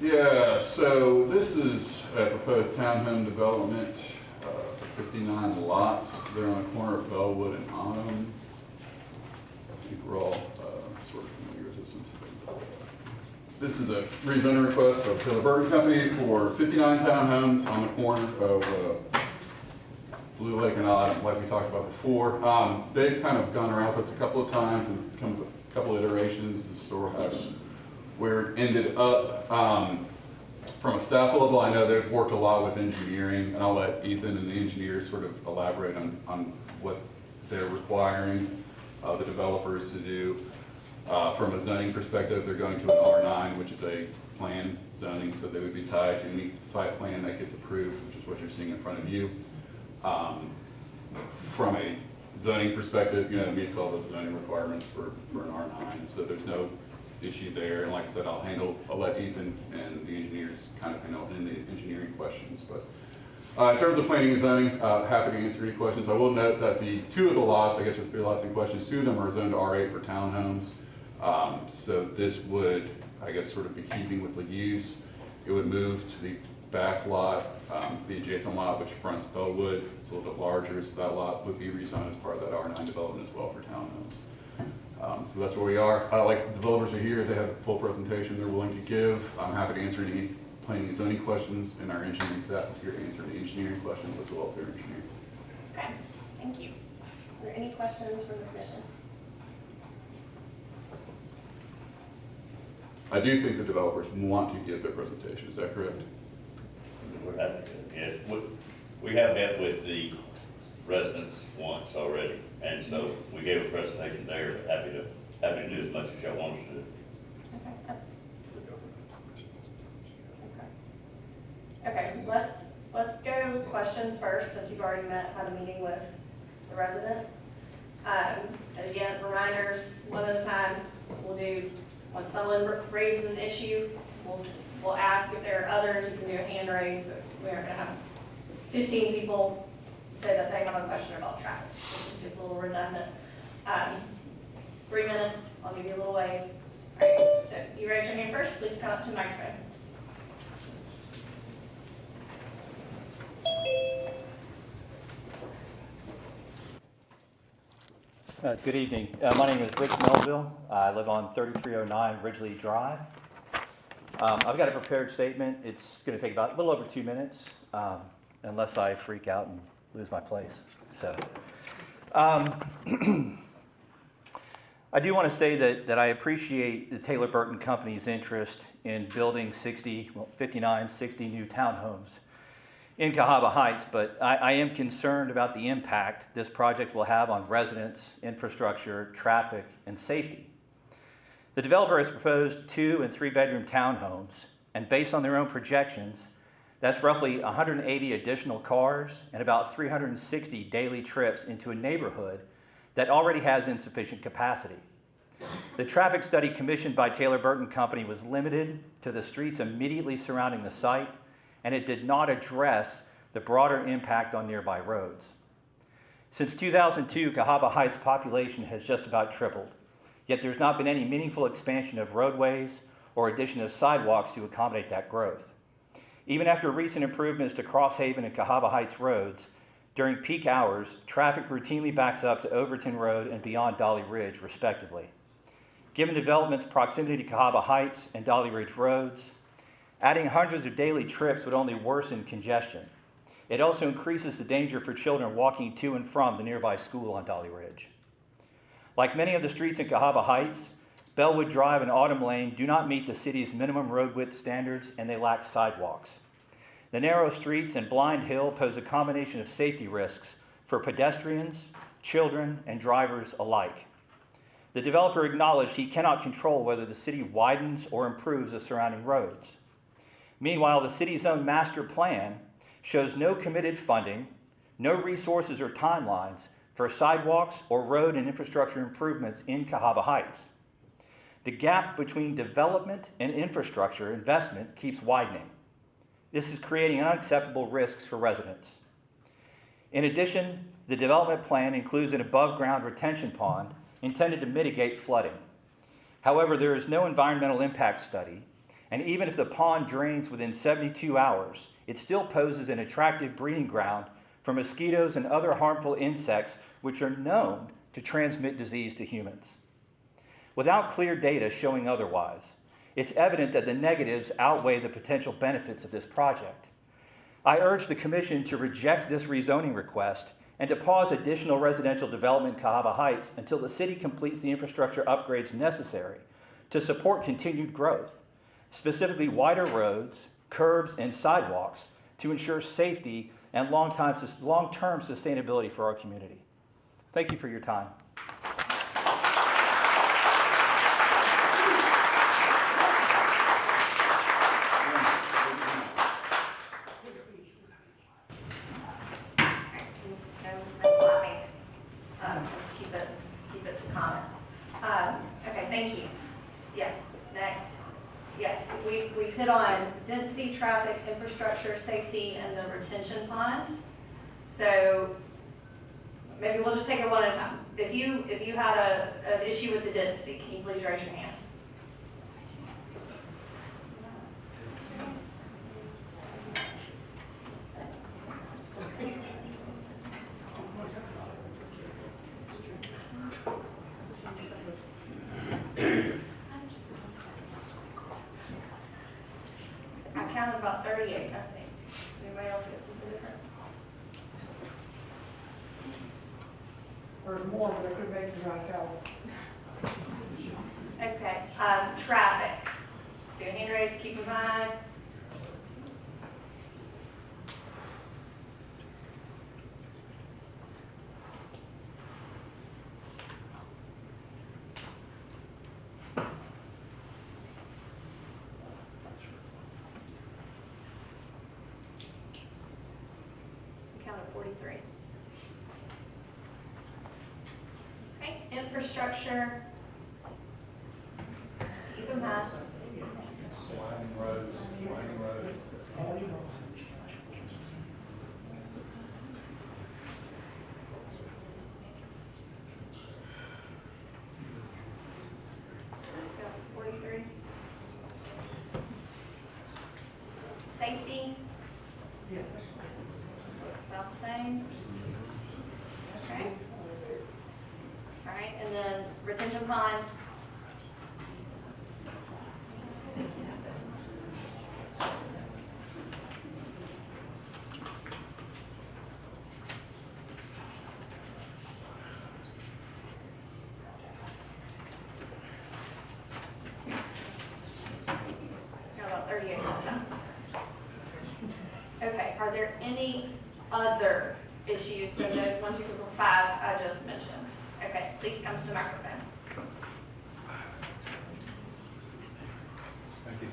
Yeah, so this is a proposed townhome development for 59 lots. They're on the corner of Bellwood and Onum. I think we're all sort of familiar with this one. This is a rezoning request of Taylor Burton Company for 59 townhomes on the corner of Blue Lake and Onum, like we talked about before. They've kind of gone around with us a couple of times and come with a couple of iterations. This is sort of where it ended up. From a staff level, I know they've worked a lot with engineering, and I'll let Ethan and the engineers sort of elaborate on what they're requiring the developers to do. From a zoning perspective, they're going to an R9, which is a plan zoning, so they would be tied to any site plan that gets approved, which is what you're seeing in front of you. From a zoning perspective, it meets all the zoning requirements for an R9, so there's no issue there. And like I said, I'll let Ethan and the engineers kind of handle in the engineering questions. But in terms of planning and zoning, happy to answer any questions. I will note that the two of the lots, I guess there's 3 lots in question, 2 of them are zoned R8 for townhomes. So this would, I guess, sort of be keeping with the use. It would move to the back lot, the adjacent lot, which fronts Bellwood. It's a little bit larger, so that lot would be rezoned as part of that R9 development as well for townhomes. So that's where we are. Like the developers are here, they have a full presentation they're willing to give. I'm happy to answer any planning and zoning questions, and our engineering staff is here to answer any engineering questions as well as their engineer. Okay, thank you. Are there any questions from the commission? I do think the developers want to give their presentation. Is that correct? We're happy to, yes. We have met with the residents once already, and so we gave a presentation there. Happy to do as much as y'all want us to do. Okay, let's go questions first, since you've already had a meeting with the residents. Again, reminders, one at a time. We'll do, when someone raises an issue, we'll ask if there are others. You can do a hand raise, but we aren't going to have 15 people say that they have a question about traffic. It just gets a little redundant. 3 minutes, I'll give you a little wave. All right, so you raise your hand first, please come up to the microphone. Good evening. My name is Rick Melville. I live on 3309 Ridgely Drive. I've got a prepared statement. It's going to take about a little over 2 minutes, unless I freak out and lose my place. So, I do want to say that I appreciate the Taylor Burton Company's interest in building 59, 60 new townhomes in Cahaba Heights, but I am concerned about the impact this project will have on residents, infrastructure, traffic, and safety. The developer has proposed 2 and 3 bedroom townhomes, and based on their own projections, that's roughly 180 additional cars and about 360 daily trips into a neighborhood that already has insufficient capacity. The traffic study commissioned by Taylor Burton Company was limited to the streets immediately surrounding the site, and it did not address the broader impact on nearby roads. Since 2002, Cahaba Heights' population has just about tripled, yet there's not been any meaningful expansion of roadways or addition of sidewalks to accommodate that growth. Even after recent improvements to Crosshaven and Cahaba Heights roads, during peak hours, traffic routinely backs up to Overton Road and beyond Dolly Ridge, respectively. Given development's proximity to Cahaba Heights and Dolly Ridge roads, adding hundreds of daily trips would only worsen congestion. It also increases the danger for children walking to and from the nearby school on Dolly Ridge. Like many of the streets in Cahaba Heights, Bellwood Drive and Autumn Lane do not meet the city's minimum road width standards, and they lack sidewalks. The narrow streets and Blind Hill pose a combination of safety risks for pedestrians, children, and drivers alike. The developer acknowledged he cannot control whether the city widens or improves the surrounding roads. Meanwhile, the city's own master plan shows no committed funding, no resources or timelines for sidewalks or road and infrastructure improvements in Cahaba Heights. The gap between development and infrastructure investment keeps widening. This is creating unacceptable risks for residents. In addition, the development plan includes an above-ground retention pond intended to mitigate flooding. However, there is no environmental impact study, And even if the pond drains within 72 hours, it still poses an attractive breeding ground for mosquitoes and other harmful insects which are known to transmit disease to humans. Without clear data showing otherwise, it's evident that the negatives outweigh the potential benefits of this project. I urge the Commission to reject this rezoning request and to pause additional residential development in Cahaba Heights until the city completes the infrastructure upgrades necessary to support continued growth, specifically wider roads, curbs, and sidewalks to ensure safety and long-term sustainability for our community. Thank you for your time. Keep it to comments. Okay, thank you. Yes, next. Yes, we hit on density, traffic, infrastructure, safety, and the retention pond. So maybe we'll just take it one at a time. If you had an issue with the density, can you please raise your hand? I counted about 38, I think. Anybody else get something different? There's more, but I couldn't make it right out. Okay, traffic. Let's do a hand raise, keep in mind. Counted 43. Okay, infrastructure. Keep in mind. Winding roads, winding roads. Got 43. Safety, Yes. looks about the same. Okay. All right, and then retention pond. Got about 38 left. Okay, are there any other issues than those 1, 2, 3, 4, 5 I just mentioned? Okay, please come to the microphone. Thank you.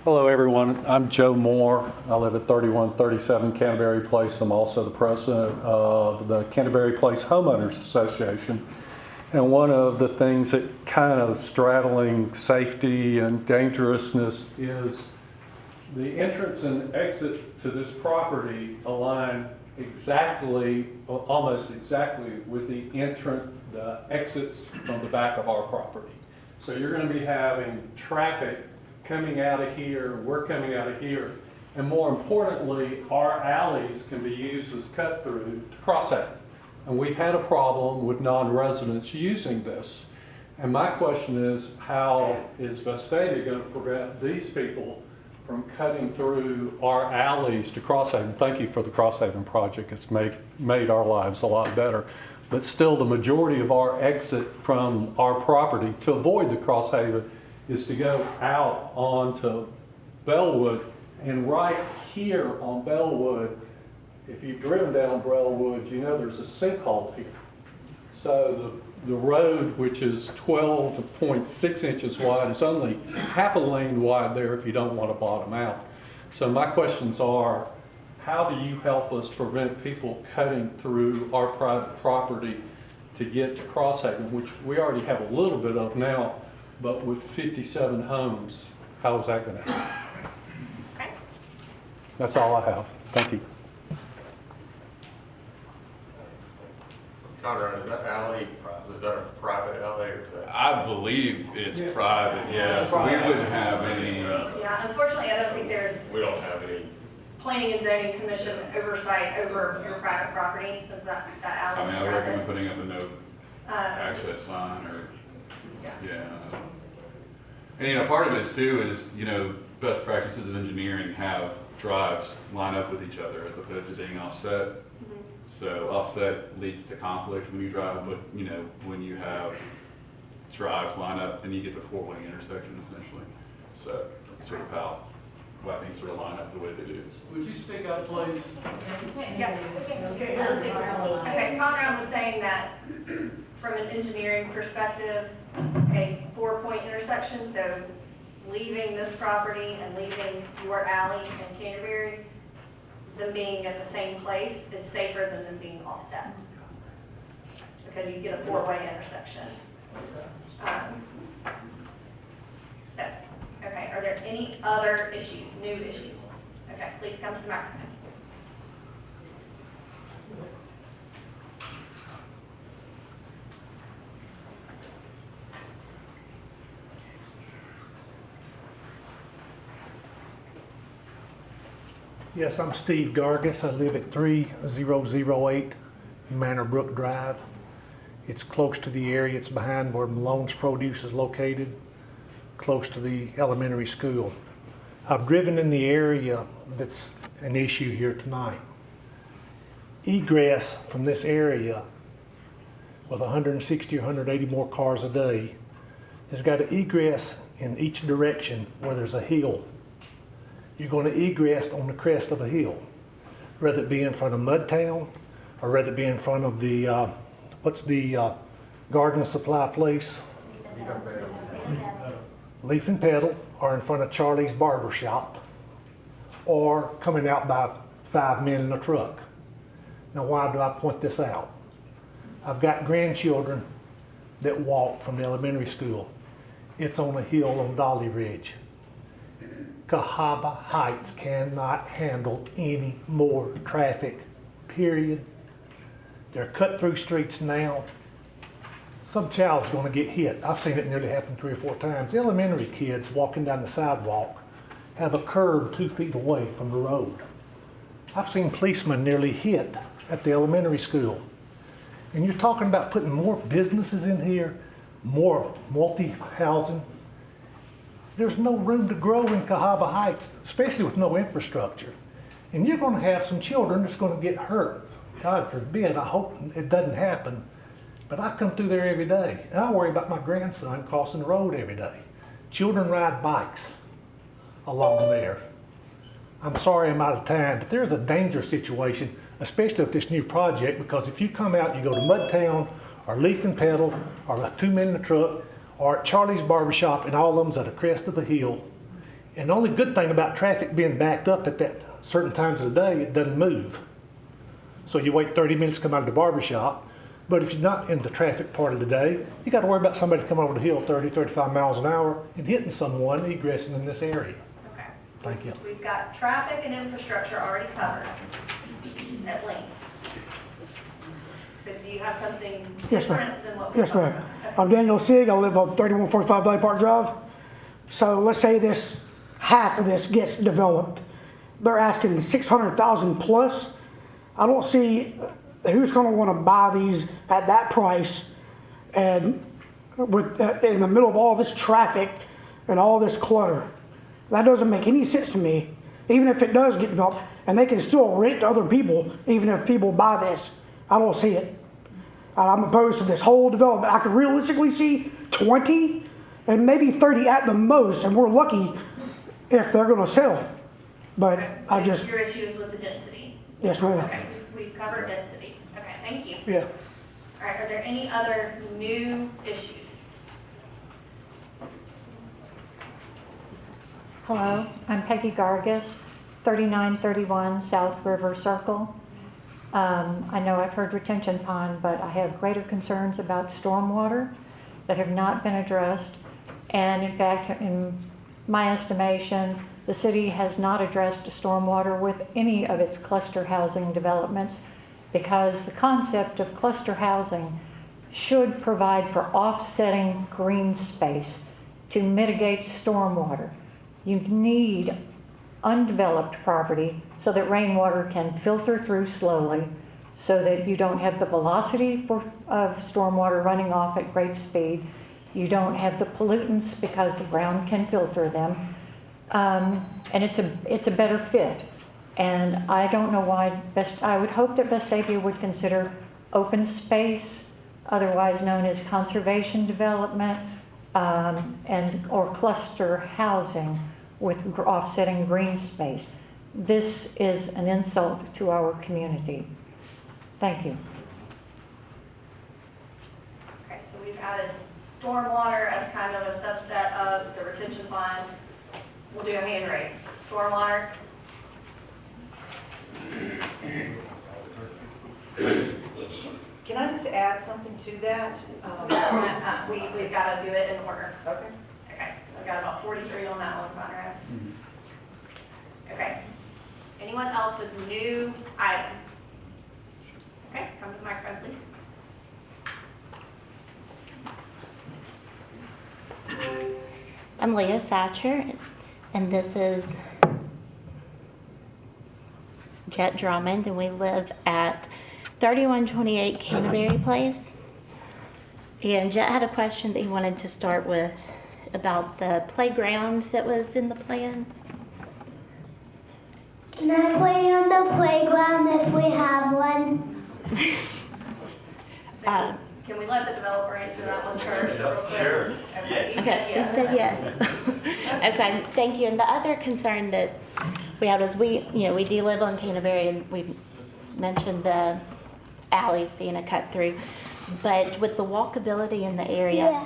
Hello, everyone. I'm Joe Moore. I live at 3137 Canterbury Place. I'm also the president of the Canterbury Place Homeowners Association. And one of the things that kind of straddling safety and dangerousness is the entrance and exit to this property align exactly, almost exactly with the exits from the back of our property. So you're going to be having traffic coming out of here, we're coming out of here, and more importantly, our alleys can be used as cut through to cross out. And we've had a problem with non-residents using this. And my question is, how is Vestavia going to prevent these people from cutting through our alleys to Crosshaven? Thank you for the Crosshaven project. It's made our lives a lot better. But still, the majority of our exit from our property to avoid the Crosshaven is to go out onto Bellwood. And right here on Bellwood, if you've driven down Bellwood, you know there's a sinkhole here. So the road, which is 12.6 inches wide, is only half a lane wide there if you don't want to bottom out. So my questions are, how do you help us prevent people cutting through our private property to get to Crosshaven, which we already have a little bit of now, but with 57 homes, how is that going to happen? Okay. That's all I have. Thank you. Conrad, is that alley, is that a private alley or is that? I believe it's private, yeah, so we wouldn't have any, Yeah, unfortunately, I don't think there's We don't have any. planning and zoning commission oversight over your private property since that I alley mean, is I would recommend private. putting up a no access sign or, Yeah. yeah. And, you know, part of this too is, you know, best practices of engineering have drives line up with each other as opposed to being offset. So offset leads to conflict when you drive, but, you know, when you have drives line up, then you get the four-way intersection essentially. So that's sort of how things sort of line up the way they do. Would you speak up, please? Yeah. Okay, Conrad was saying that from an engineering perspective, a four-point intersection, so leaving this property and leaving your alley in Canterbury, them being at the same place is safer than them being offset. Because you get a four-way intersection. So, okay, are there any other issues, new issues? Okay, please come to the microphone. Yes, I'm Steve Gargis. I live at 3008 Manor Brook Drive. It's close to the area. It's behind where Malone's Produce is located, close to the elementary school. I've driven in the area that's an issue here tonight. Egress from this area with 160 or 180 more cars a day has got to egress in each direction where there's a hill. You're going to egress on the crest of a hill, whether it be in front of Mudtown or whether it be in front of the, what's the garden supply place? Leaf and Pedal, or in front of Charlie's Barber Shop, or coming out by 5 men in a truck. Now, why do I point this out? I've got grandchildren that walk from the elementary school. It's on a hill on Dolly Ridge. Cahaba Heights cannot handle any more traffic, period. They're cut through streets now. Some child's gonna get hit. I've seen it nearly happen 3 or 4 times. Elementary kids walking down the sidewalk have a curb 2 feet away from the road. I've seen policemen nearly hit at the elementary school. And you're talking about putting more businesses in here, more multi-housing. There's no room to grow in Cahaba Heights, especially with no infrastructure. And you're going to have some children that's going to get hurt. God forbid, I hope it doesn't happen. But I come through there every day, and I worry about my grandson crossing the road every day. Children ride bikes along there. I'm sorry I'm out of time, but there's a danger situation, especially with this new project, because if you come out, you go to Mudtown, or Leaf and Pedal, or 2 men in a truck, or at Charlie's Barbershop, and all of them's at the crest of the hill. And the only good thing about traffic being backed up at that certain times of the day, it doesn't move. So you wait 30 minutes to come out of the barbershop, but if you're not in the traffic part of the day, you got to worry about somebody coming over the hill 30, 35 miles an hour and hitting someone egressing in this area. Okay. Thank you. We've got traffic and infrastructure already covered at length. So do you have something Yes, ma'am. different than what we Yes, ma'am. covered? I'm Daniel Sig. I live on 3145 Valley Park Drive. So let's say this, half of this gets developed. They're asking 600,000 plus. I don't see who's going to want to buy these at that price, and with in the middle of all this traffic and all this clutter. That doesn't make any sense to me. Even if it does get developed, and they can still rent to other people, even if people buy this, I don't see it. I'm opposed to this whole development. I could realistically see 20 and maybe 30 at the most, and we're lucky if they're going to sell. But Okay, I so just, your issue is with the density. yes, ma'am. Okay, we've covered density. Okay, thank you. Yeah. All right, are there any other new issues? Hello, I'm Peggy Gargis, 3931 South River Circle. I know I've heard retention pond, but I have greater concerns about stormwater that have not been addressed. And in fact, in my estimation, the city has not addressed stormwater with any of its cluster housing developments. because the concept of cluster housing should provide for offsetting green space to mitigate stormwater. You need undeveloped property so that rainwater can filter through slowly, so that you don't have the velocity of stormwater running off at great speed. You don't have the pollutants because the ground can filter them. And it's a better fit. And I don't know why, I would hope that Vestavia would consider open space, otherwise known as conservation development, or cluster housing with offsetting green space. This is an insult to our community. Thank you. Okay, so we've added stormwater as kind of a subset of the retention pond. We'll do a hand raise. Stormwater. Can I just add something to that? We've got to do it in order. Okay. Okay, I've got about 43 on that one, Conrad. Okay. Anyone else with new items? Okay, come to the microphone, please. I'm Leah Satcher, and this is Jet Drummond, and we live at 3128 Canterbury Place. And Jet had a question that he wanted to start with about the playground that was in the plans. Can I play on the playground if we have one? Can we let the developer answer that one first, real quick? Sure. Okay, Okay, he said yes. Okay, thank you. And the other concern that we had was we do live on Canterbury, and we mentioned the alleys being a cut through, but with the walkability in the area.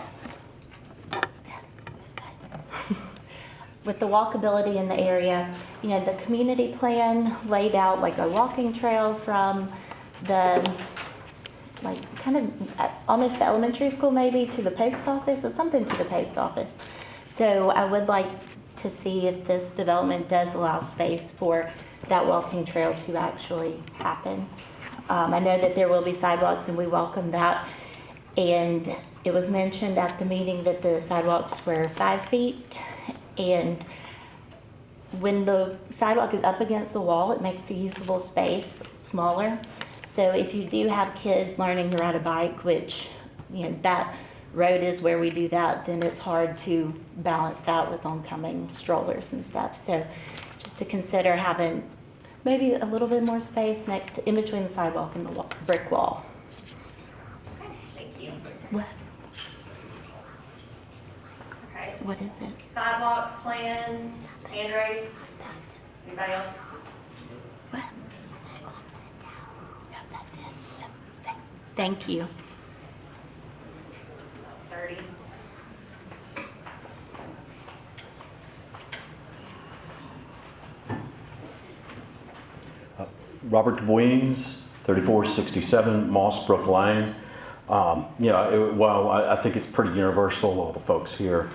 With the walkability in the area, the community plan laid out like a walking trail from the, kind of almost the elementary school maybe to the post office, or something to the post office. So I would like to see if this development does allow space for that walking trail to actually happen. I know that there will be sidewalks, and we welcome that. And it was mentioned at the meeting that the sidewalks were 5 feet. And when the sidewalk is up against the wall, it makes the usable space smaller. So if you do have kids learning to ride a bike, which, that road is where we do that, then it's hard to balance that with oncoming strollers and stuff. So just to consider having maybe a little bit more space in between the sidewalk and the brick wall. Okay, thank you. What? Okay, What is it? sidewalk plan, hand raise. Anybody else? What? No, that's it. No, thank you. 30. Robert DuBois, 3467 Moss Brook Lane. Well, I think it's pretty universal. All the folks here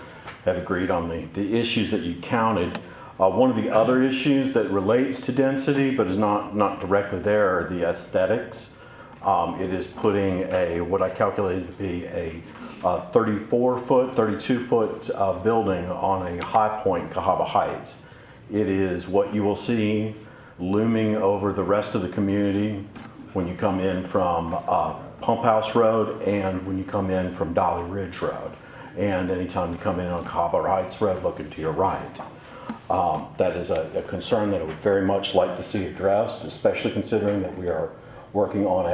have agreed on the issues that you counted. One of the other issues that relates to density, but is not directly there, are the aesthetics. It is putting what I calculated to be a 34-foot, 32-foot building on a high point, Cahaba Heights. It is what you will see looming over the rest of the community when you come in from Pump House Road and when you come in from Dolly Ridge Road. And anytime you come in on Cahaba Heights Road, looking to your right. That is a concern that I would very much like to see addressed, especially considering that we are working on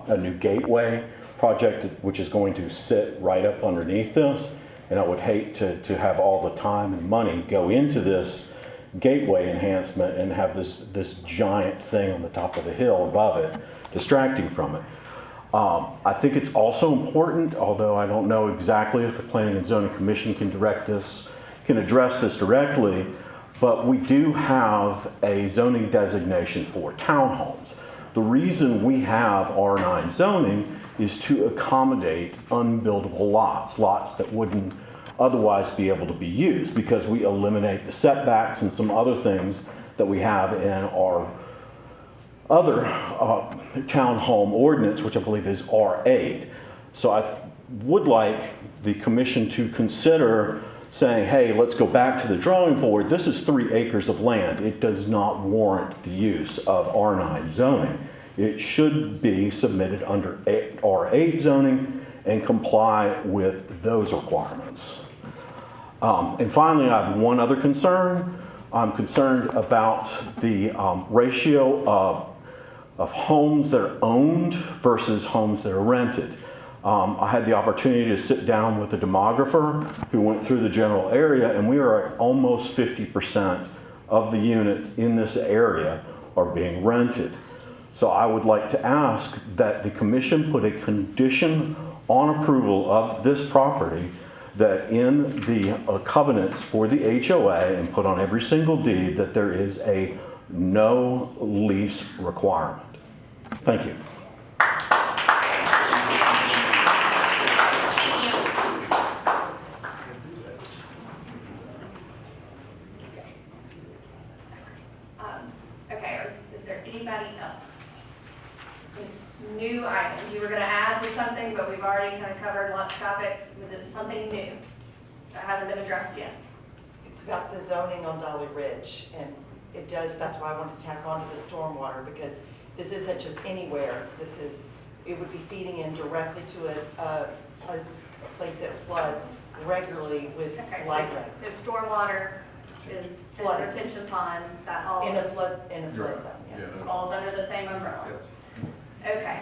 a new gateway project which is going to sit right up underneath this. And I would hate to have all the time and money go into this gateway enhancement and have this giant thing on the top of the hill above it distracting from it. I think it's also important, although I don't know exactly if the Planning and Zoning Commission can address this directly, but we do have a zoning designation for townhomes. The reason we have R9 zoning is to accommodate unbuildable lots that wouldn't otherwise be able to be used, because we eliminate the setbacks and some other things that we have in our other townhome ordinance, which I believe is R8. So I would like the commission to consider saying, hey, let's go back to the drawing board. This is 3 acres of land. It does not warrant the use of R9 zoning. It should be submitted under R8 zoning and comply with those requirements. And finally, I have one other concern. I'm concerned about the ratio of homes that are owned versus homes that are rented. I had the opportunity to sit down with a demographer who went through the general area, and we are at almost 50% of the units in this area are being rented. So I would like to ask that the commission put a condition on approval of this property that in the covenants for the HOA and put on every single deed that there is a no lease requirement. Thank you. Okay, is there anybody else? New items, you were gonna add to something, but we've already kind of covered lots of topics. Was it something new that hasn't been addressed yet? It's about the zoning on Dolly Ridge, and it does, that's why I wanted to tack on to the stormwater, because this isn't just anywhere. This is, it would be feeding in directly to a place that floods regularly with Okay, light rain. so stormwater is in the Flooding. retention pond, that all In a is, flood Right. zone, yes. Yeah. falls under the same umbrella. Okay.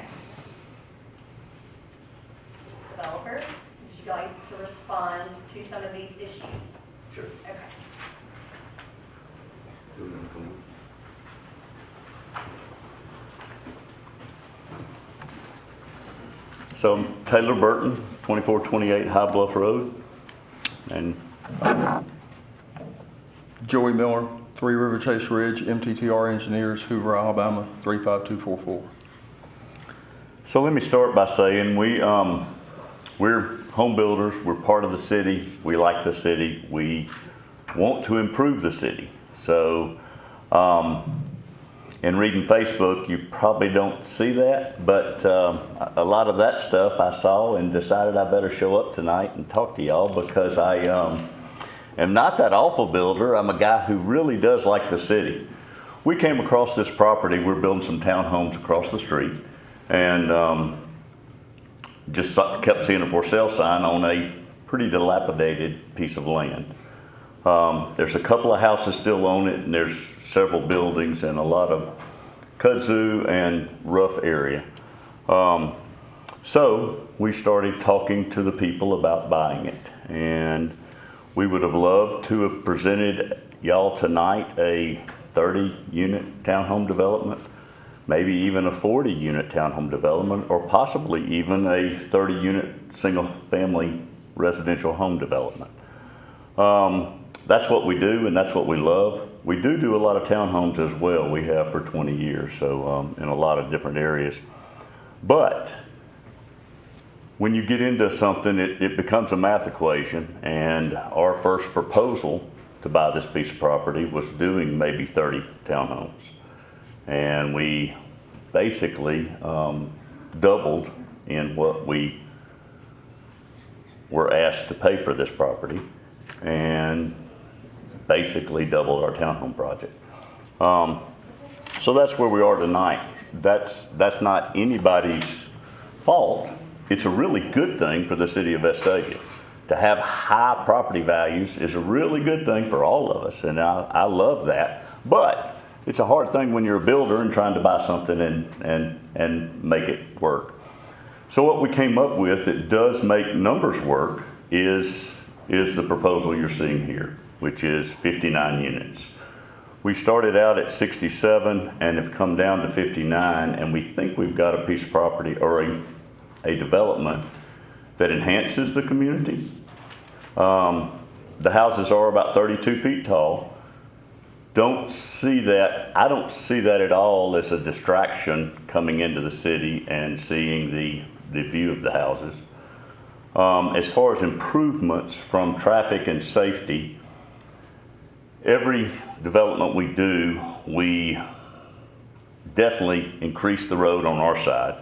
Developers, would you like to respond to some of these issues? Sure. Okay. So I'm Taylor Burton, 2428 High Bluff Road. And Joey Miller, 3 River Chase Ridge, MTTR Engineers, Hoover, Alabama, 35244. so let me start by saying we're home builders, we're part of the city, we like the city, we want to improve the city. So in reading Facebook, you probably don't see that, but a lot of that stuff I saw and decided I better show up tonight and talk to y'all because I am not that awful builder. I'm a guy who really does like the city. We came across this property, we're building some townhomes across the street, and just kept seeing a for sale sign on a pretty dilapidated piece of land. There's a couple of houses still on it, and there's several buildings and a lot of kudzu and rough area. So we started talking to the people about buying it, and we would have loved to have presented y'all tonight a 30-unit townhome development, maybe even a 40-unit townhome development, or possibly even a 30-unit single-family residential home development. That's what we do, and that's what we love. We do a lot of townhomes as well. We have for 20 years, so in a lot of different areas. But when you get into something, it becomes a math equation, and our first proposal to buy this piece of property was doing maybe 30 townhomes. And we basically doubled in what we were asked to pay for this property, and basically doubled our townhome project. So that's where we are tonight. That's not anybody's fault. It's a really good thing for the city of Vestavia. To have high property values is a really good thing for all of us, and I love that. But it's a hard thing when you're a builder and trying to buy something and make it work. So what we came up with that does make numbers work is the proposal you're seeing here, which is 59 units. We started out at 67 and have come down to 59, and we think we've got a piece of property or a development that enhances the community. The houses are about 32 feet tall. I don't see that at all as a distraction coming into the city and seeing the view of the houses. As far as improvements from traffic and safety, every development we definitely increase the road on our side.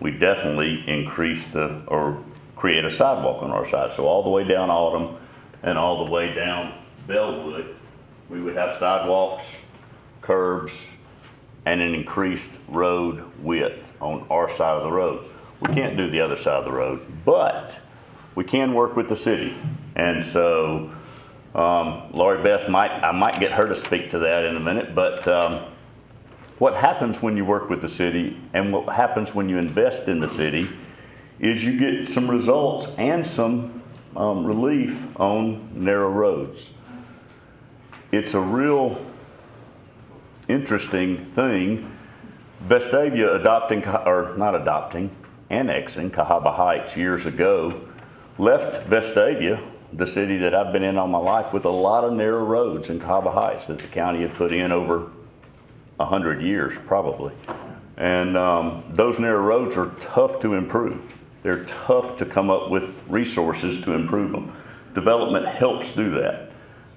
We definitely create a sidewalk on our side. So all the way down Autumn and all the way down Bellwood, we would have sidewalks, curbs, and an increased road width on our side of the road. We can't do the other side of the road, but we can work with the city. And so Lori Beth, I might get her to speak to that in a minute, but what happens when you work with the city and what happens when you invest in the city is you get some results and some relief on narrow roads. It's a real interesting thing. Vestavia annexing Cahaba Heights years ago left Vestavia, the city that I've been in all my life, with a lot of narrow roads in Cahaba Heights that the county had put in over 100 years probably. And those narrow roads are tough to improve. They're tough to come up with resources to improve them. Development helps do that.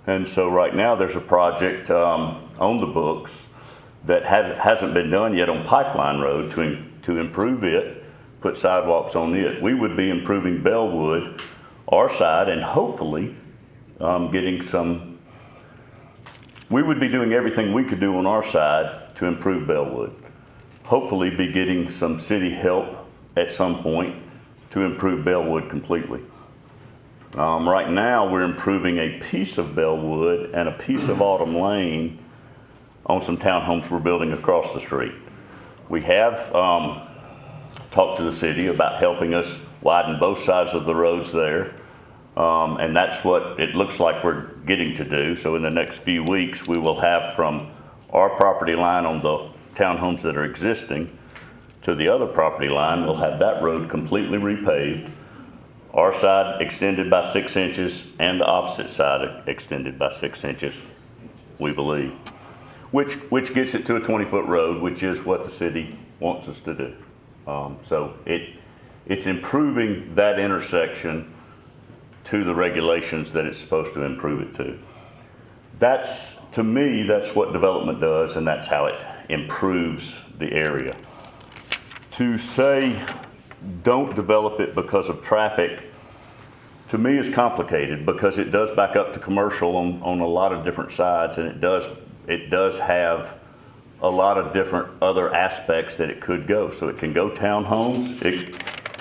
And so right now there's a project on the books that hasn't been done yet on Pipeline Road to improve it, put sidewalks on it. We would be improving Bellwood, our side, and hopefully we would be doing everything we could do on our side to improve Bellwood. Hopefully be getting some city help at some point to improve Bellwood completely. Right now we're improving a piece of Bellwood and a piece of Autumn Lane on some townhomes we're building across the street. We have talked to the city about helping us widen both sides of the roads there. And that's what it looks like we're getting to do. So in the next few weeks, we will have from our property line on the townhomes that are existing to the other property line, we'll have that road completely repaved. Our side extended by 6 inches and the opposite side extended by 6 inches, we believe. Which gets it to a 20-foot road, which is what the city wants us to do. So it's improving that intersection to the regulations that it's supposed to improve it to. To me, that's what development does, and that's how it improves the area. To say don't develop it because of traffic, to me is complicated because it does back up to commercial on a lot of different sides, and it does have a lot of different other aspects that it could go. So it can go townhomes.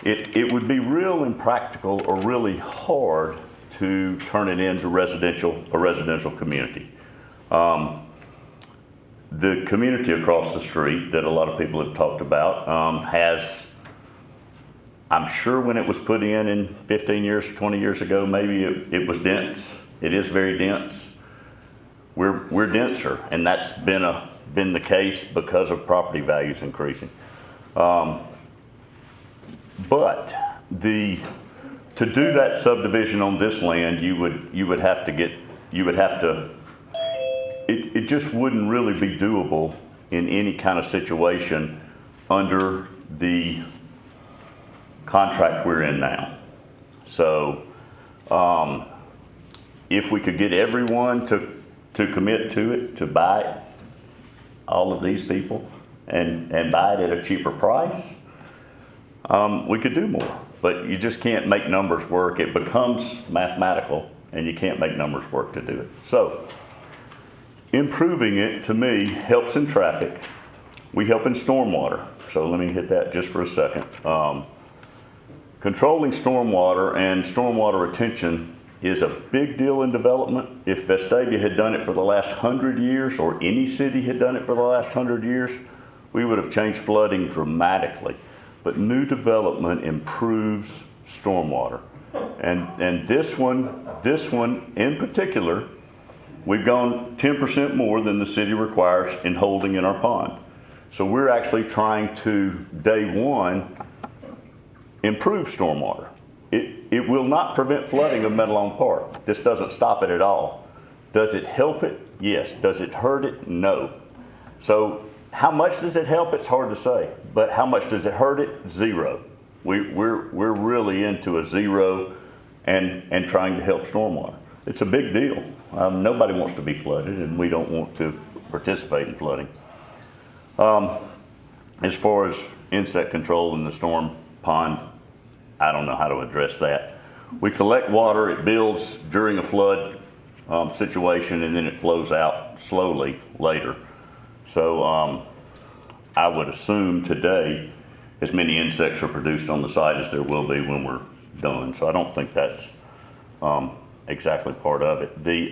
It would be real impractical or really hard to turn it into a residential community. The community across the street that a lot of people have talked about has, I'm sure when it was put in 15 years, 20 years ago, maybe it was dense. It is very dense. We're denser, and that's been the case because of property values increasing. But to do that subdivision on this land, it just wouldn't really be doable in any kind of situation under the contract we're in now. So if we could get everyone to commit to it, to buy it, all of these people, and buy it at a cheaper price, we could do more. But you just can't make numbers work. It becomes mathematical, and you can't make numbers work to do it. So improving it, to me, helps in traffic. We help in stormwater. So let me hit that just for a second. Controlling stormwater and stormwater retention is a big deal in development. If Vestavia had done it for the last 100 years, or any city had done it for the last 100 years, we would have changed flooding dramatically. But new development improves stormwater. And this one in particular, we've gone 10% more than the city requires in holding in our pond. So we're actually trying to, day one, improve stormwater. It will not prevent flooding of Medalone Park. This doesn't stop it at all. Does it help it? Yes. Does it hurt it? No. So how much does it help? It's hard to say. But how much does it hurt it? Zero. We're really into a zero and trying to help stormwater. It's a big deal. Nobody wants to be flooded, and we don't want to participate in flooding. As far as insect control in the storm pond, I don't know how to address that. We collect water, it builds during a flood situation, and then it flows out slowly later. So I would assume today as many insects are produced on the site as there will be when we're done. So I don't think that's exactly part of it. The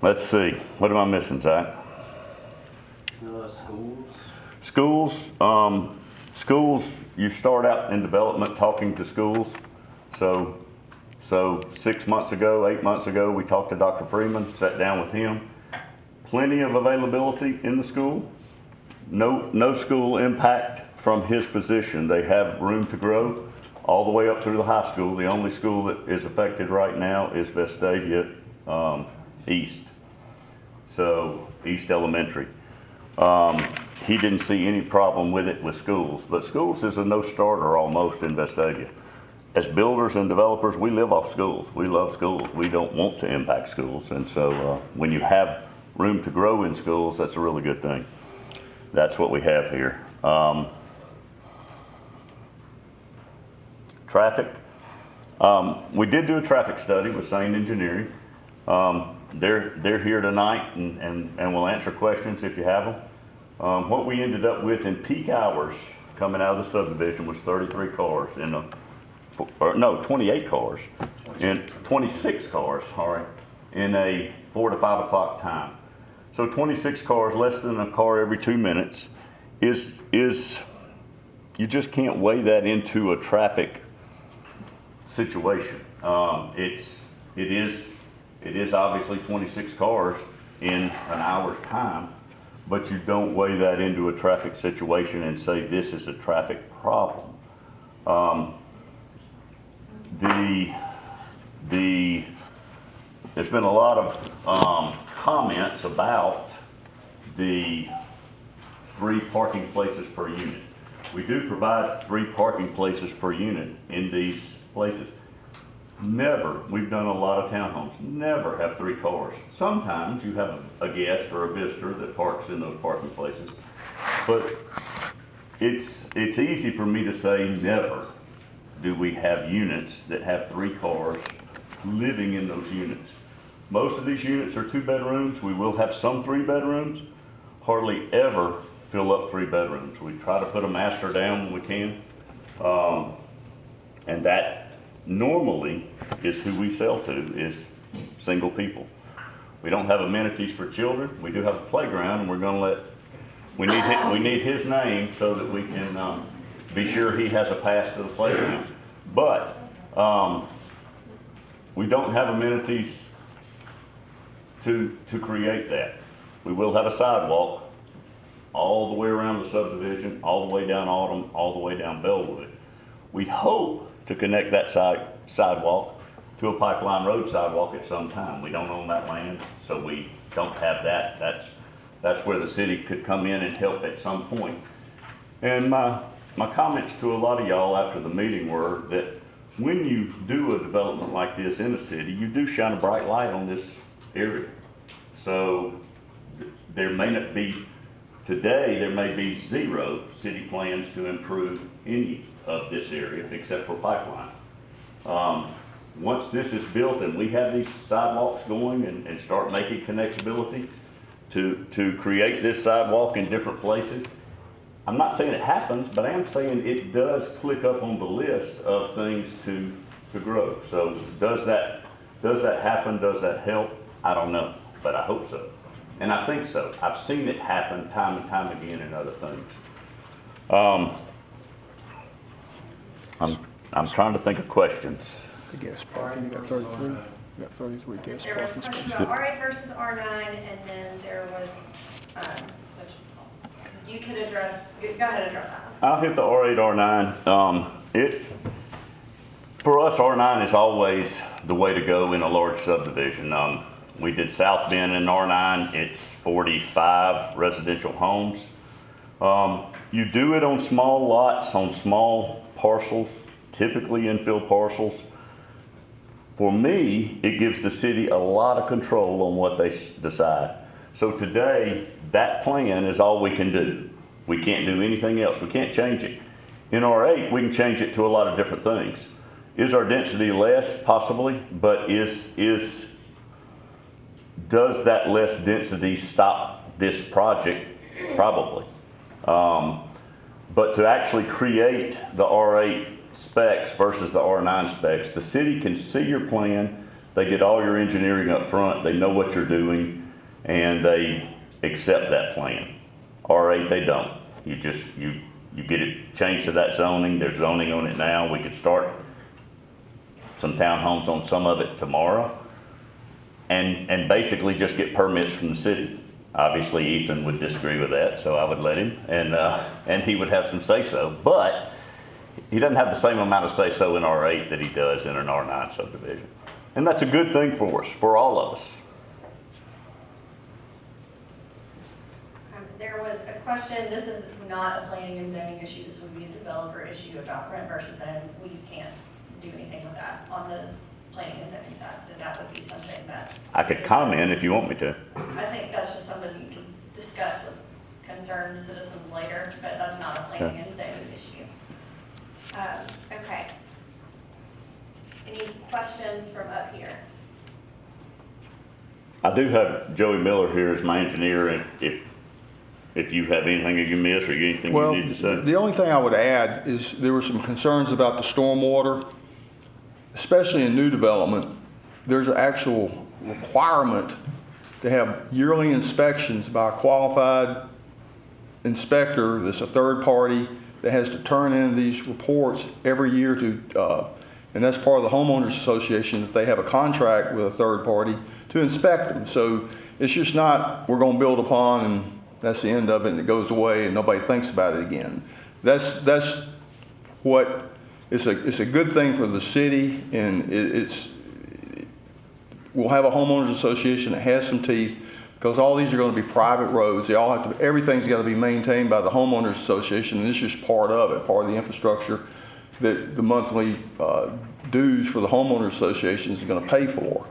let's see, what am I missing, Zach? Schools. Schools, you start out in development talking to schools. So 6 months ago, 8 months ago, we talked to Dr. Freeman, sat down with him. Plenty of availability in the school. No school impact from his position. They have room to grow all the way up through the high school. The only school that is affected right now is Vestavia East. So East Elementary. He didn't see any problem with it with schools, but schools is a no-starter almost in Vestavia. As builders and developers, we live off schools. We love schools. We don't want to impact schools, and so when you have room to grow in schools, that's a really good thing. That's what we have here. Traffic. We did do a traffic study with Sane Engineering. They're here tonight and will answer questions if you have them. What we ended up with in peak hours coming out of the subdivision was 33 cars in a, or no, 28 cars, and 26 cars, sorry, in a 4 to 5 o'clock time. So 26 cars, less than a car every 2 minutes, is you just can't weigh that into a traffic situation. It is obviously 26 cars in an hour's time, but you don't weigh that into a traffic situation and say this is a traffic problem. There's been a lot of comments about the 3 parking places per unit. We do provide 3 parking places per unit in these places. Never, we've done a lot of townhomes, never have 3 cars. Sometimes you have a guest or a visitor that parks in those parking places, but it's easy for me to say never do we have units that have 3 cars living in those units. Most of these units are 2 bedrooms. We will have some 3 bedrooms. Hardly ever fill up 3 bedrooms. We try to put a master down when we can. And that normally is who we sell to, is single people. We don't have amenities for children. We do have a playground, and we're gonna we need his name so that we can be sure he has a pass to the playground. But we don't have amenities to create that. We will have a sidewalk all the way around the subdivision, all the way down Autumn, all the way down Bellwood. We hope to connect that sidewalk to a pipeline road sidewalk at some time. We don't own that land, so we don't have that. That's where the city could come in and help at some point. And my comments to a lot of y'all after the meeting were that when you do a development like this in a city, you do shine a bright light on this area. So there may not be, today there may be 0 city plans to improve any of this area except for pipeline. Once this is built and we have these sidewalks going and start making connectability to create this sidewalk in different places, I'm not saying it happens, but I am saying it does click up on the list of things to grow. So does that happen? Does that help? I don't know, but I hope so. And I think so. I've seen it happen time and time again in other things. I'm trying to think of questions. The gas parking, you got 33, you got 33 gas There was a parking question spaces. about R8 versus R9, and then there was, which you could address, go ahead and address that. I'll hit the R8, R9. For us, R9 is always the way to go in a large subdivision. We did South Bend in R9. It's 45 residential homes. You do it on small lots, on small parcels, typically infill parcels. For me, it gives the city a lot of control on what they decide. So today, that plan is all we can do. We can't do anything else. We can't change it. In R8, we can change it to a lot of different things. Is our density less? Possibly, but does that less density stop this project? Probably. But to actually create the R8 specs versus the R9 specs, the city can see your plan, they get all your engineering up front, they know what you're doing, and they accept that plan. R8, they don't. You get it changed to that zoning, there's zoning on it now, we could start some townhomes on some of it tomorrow, and basically just get permits from the city. Obviously, Ethan would disagree with that, so I would let him, and he would have some say-so, but he doesn't have the same amount of say-so in R8 that he does in an R9 subdivision. And that's a good thing for us, for all of us. There was a question, this is not a planning and zoning issue, this would be a developer issue about rent versus own. We can't do anything with that on the planning and zoning side, so that would be something that. I could comment if you want me to. I think that's just something you can discuss with concerned citizens later, but that's not a planning and zoning issue. Okay. Any questions from up here? I do have Joey Miller here as my engineer, and if you have anything that you miss or anything you need to say. The only thing I would add is there were some concerns about the stormwater, especially in new development. There's an actual requirement to have yearly inspections by a qualified inspector that's a third party that has to turn in these reports every year to, and that's part of the homeowners association, that they have a contract with a third party to inspect them. So it's just not, we're going to build upon and that's the end of it and it goes away and nobody thinks about it again. That's what, it's a good thing for the city, and we'll have a homeowners association that has some teeth, because all these are going to be private roads. They all have to, everything's got to be maintained by the homeowners association, and this is just part of it, part of the infrastructure that the monthly dues for the homeowners association is going to pay for.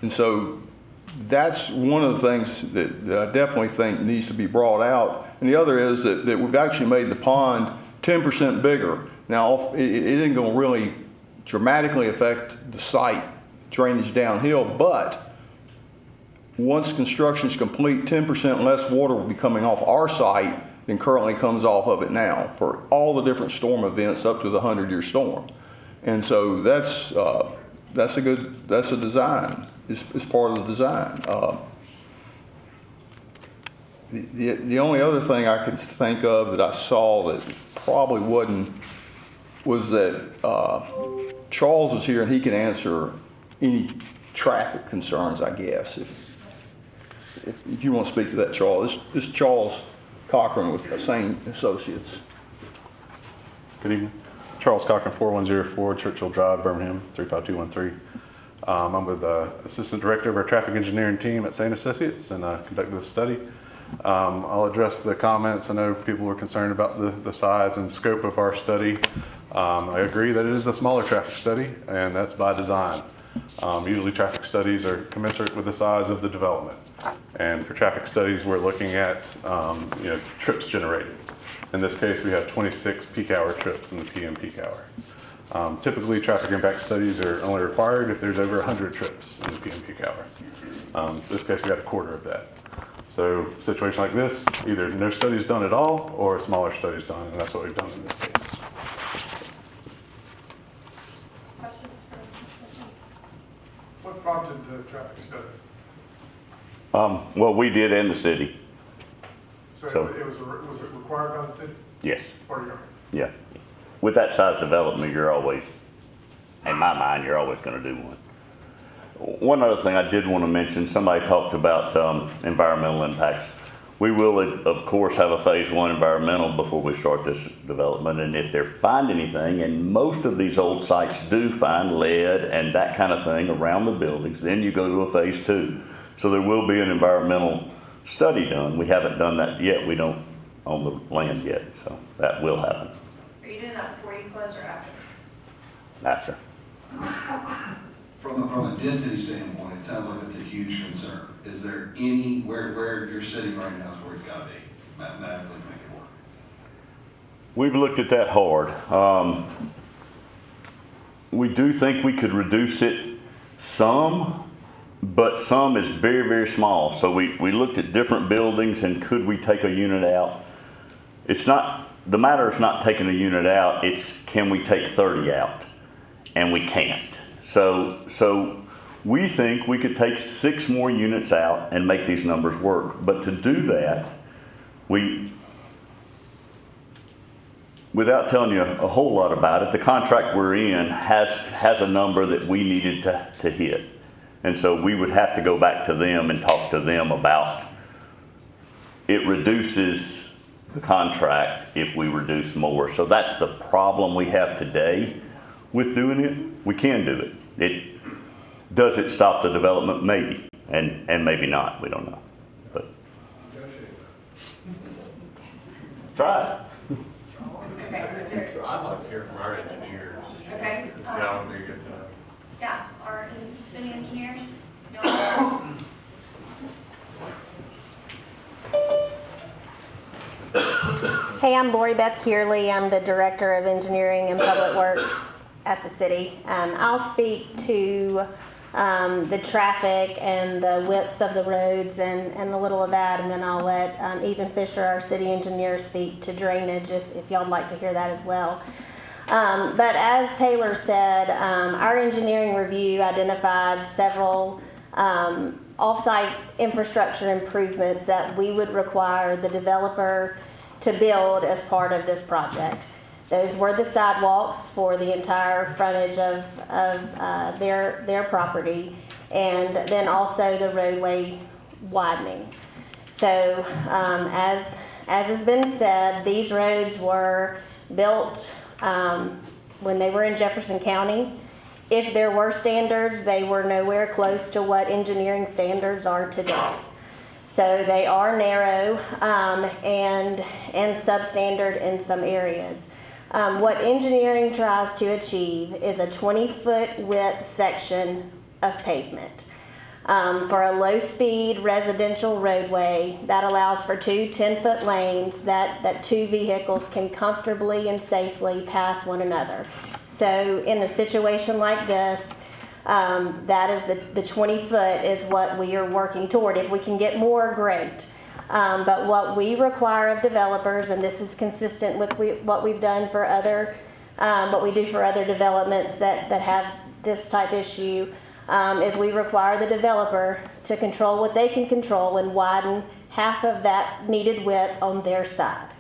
And so that's one of the things that I definitely think needs to be brought out. And the other is that we've actually made the pond 10% bigger. Now, it isn't going to really dramatically affect the site drainage downhill, but once construction is complete, 10% less water will be coming off our site than currently comes off of it now for all the different storm events up to the 100-year storm. And so that's a design. It's part of the design. The only other thing I can think of that I saw that probably was that Charles is here and he can answer any traffic concerns, I guess. If you want to speak to that, Charles. This is Charles Cochran with Sane Associates. Good evening. Charles Cochran, 4104 Churchill Drive, Birmingham, 35213. I'm with the Assistant Director of our Traffic Engineering team at Sane Associates, and I conducted this study. I'll address the comments. I know people were concerned about the size and scope of our study. I agree that it is a smaller traffic study, and that's by design. Usually traffic studies are commensurate with the size of the development. And for traffic studies, we're looking at trips generated. In this case, we have 26 peak hour trips in the PM peak hour. Typically, traffic impact studies are only required if there's over 100 trips in the PM peak hour. In this case, we got a quarter of that. So a situation like this, either no studies done at all or smaller studies done, and that's what we've done in this case. What prompted the traffic study? Well, we did in the city. So was it required by the city? Yes. Or your? Yeah. With that size development, you're always, in my mind, you're always going to do one. One other thing I did want to mention, somebody talked about environmental impacts. We will, of course, have a phase 1 environmental before we start this development, and if they find anything, and most of these old sites do find lead and that kind of thing around the buildings, then you go to a phase 2. So there will be an environmental study done. We haven't done that yet. We don't own the land yet, so that will happen. Are you doing that before you close or after? After. from a density standpoint, it sounds like it's a huge concern. Is there any, where you're sitting right now is where it's gotta be, mathematically to make it work? We've looked at that hard. We do think we could reduce it some, but some is very, very small. So we looked at different buildings and could we take a unit out? It's not, the matter is not taking a unit out, it's can we take 30 out? And we can't. So we think we could take 6 more units out and make these numbers work. But to do that, without telling you a whole lot about it, the contract we're in has a number that we needed to hit. And so we would have to go back to them and talk to them about it reduces the contract if we reduce more. So that's the problem we have today with doing it. We can do it. Does it stop the development? Maybe, and maybe not. We don't know. But try it. Okay. I'd like to hear from our engineers. Okay. That would be a good time. Yeah, our city engineers. Hey, I'm Lori Beth Kearley. I'm the Director of Engineering and Public Works at the city. I'll speak to the traffic and the widths of the roads and a little of that, and then I'll let Ethan Fisher, our city engineer, speak to drainage if y'all would like to hear that as well. But as Taylor said, our engineering review identified several off-site infrastructure improvements that we would require the developer to build as part of this project. Those were the sidewalks for the entire frontage of their property, and then also the roadway widening. So as has been said, these roads were built when they were in Jefferson County. If there were standards, they were nowhere close to what engineering standards are today. So they are narrow and substandard in some areas. What engineering tries to achieve is a 20-foot width section of pavement. For a low-speed residential roadway, that allows for 2 10-foot lanes that 2 vehicles can comfortably and safely pass one another. So in a situation like this, that is the 20-foot is what we are working toward. If we can get more, great. But what we require of developers, and this is consistent with what we've done for other, what we do for other developments that have this type issue, is we require the developer to control what they can control and widen half of that needed width on their side.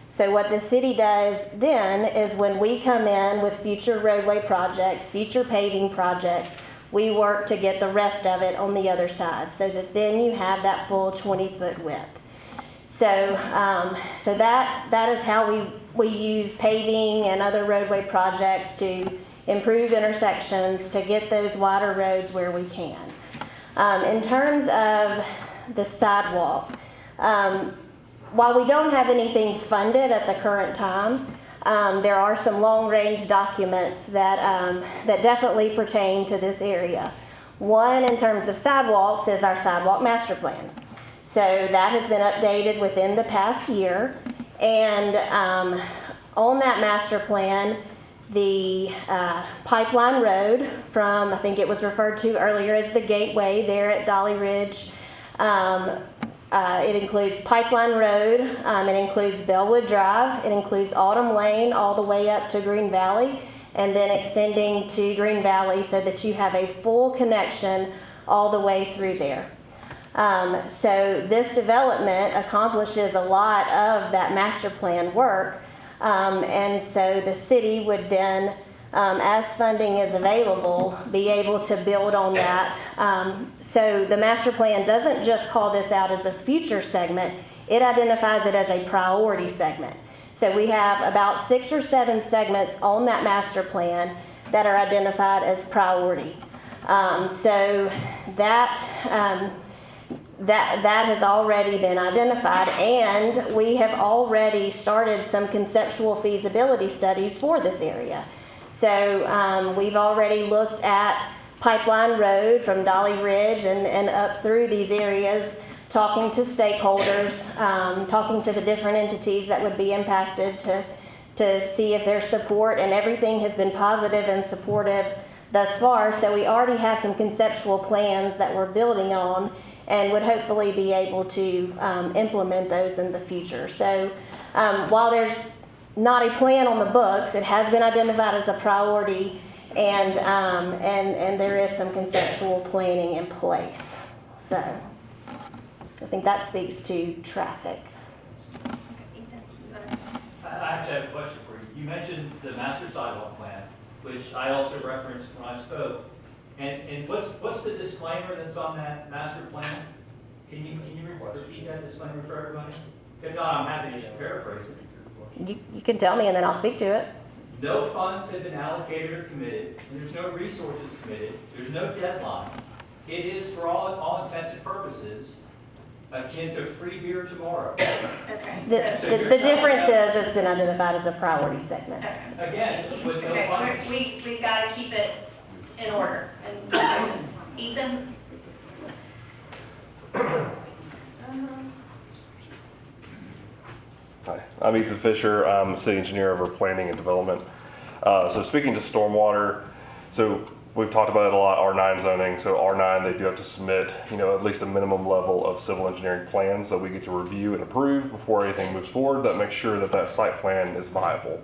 So what the city does then is when we come in with future roadway projects, future paving projects, we work to get the rest of it on the other side so that then you have that full 20-foot width. So, that is how we use paving and other roadway projects to improve intersections, to get those wider roads where we can. In terms of the sidewalk, while we don't have anything funded at the current time, there are some long-range documents that definitely pertain to this area. One, in terms of sidewalks, is our sidewalk master plan. So that has been updated within the past year. And on that master plan, the Pipeline Road from, I think it was referred to earlier as the Gateway there at Dolly Ridge, it includes Pipeline Road, it includes Bellwood Drive, it includes Autumn Lane all the way up to Green Valley, and then extending to Green Valley so that you have a full connection all the way through there. So this development accomplishes a lot of that master plan work, and so the city would then, as funding is available, be able to build on that. So the master plan doesn't just call this out as a future segment, it identifies it as a priority segment. So we have about 6 or 7 segments on that master plan that are identified as priority. So that has already been identified, and we have already started some conceptual feasibility studies for this area. So we've already looked at Pipeline Road from Dolly Ridge and up through these areas, talking to stakeholders, talking to the different entities that would be impacted to see if there's support, and everything has been positive and supportive thus far. So we already have some conceptual plans that we're building on and would hopefully be able to implement those in the future. So while there's not a plan on the books, it has been identified as a priority, and there is some conceptual planning in place. So I think that speaks to traffic. I actually have a question for you. You mentioned the master sidewalk plan, which I also referenced when I spoke. And what's the disclaimer that's on that master plan? Can you repeat that disclaimer for everybody? If not, I'm happy to paraphrase it. You can tell me and then I'll speak to it. No funds have been allocated or committed, and there's no resources committed. There's no deadline. It is, for all intents and purposes, akin to free beer tomorrow. Okay. The difference is it's been identified as a priority segment. Again, with no funds. We've got to keep it in order. And Ethan? Hi, I'm Ethan Fisher. I'm city engineer over planning and development. So speaking to stormwater, so we've talked about it a lot, R9 zoning. So R9, they do have to submit, at least a minimum level of civil engineering plans that we get to review and approve before anything moves forward that makes sure that that site plan is viable.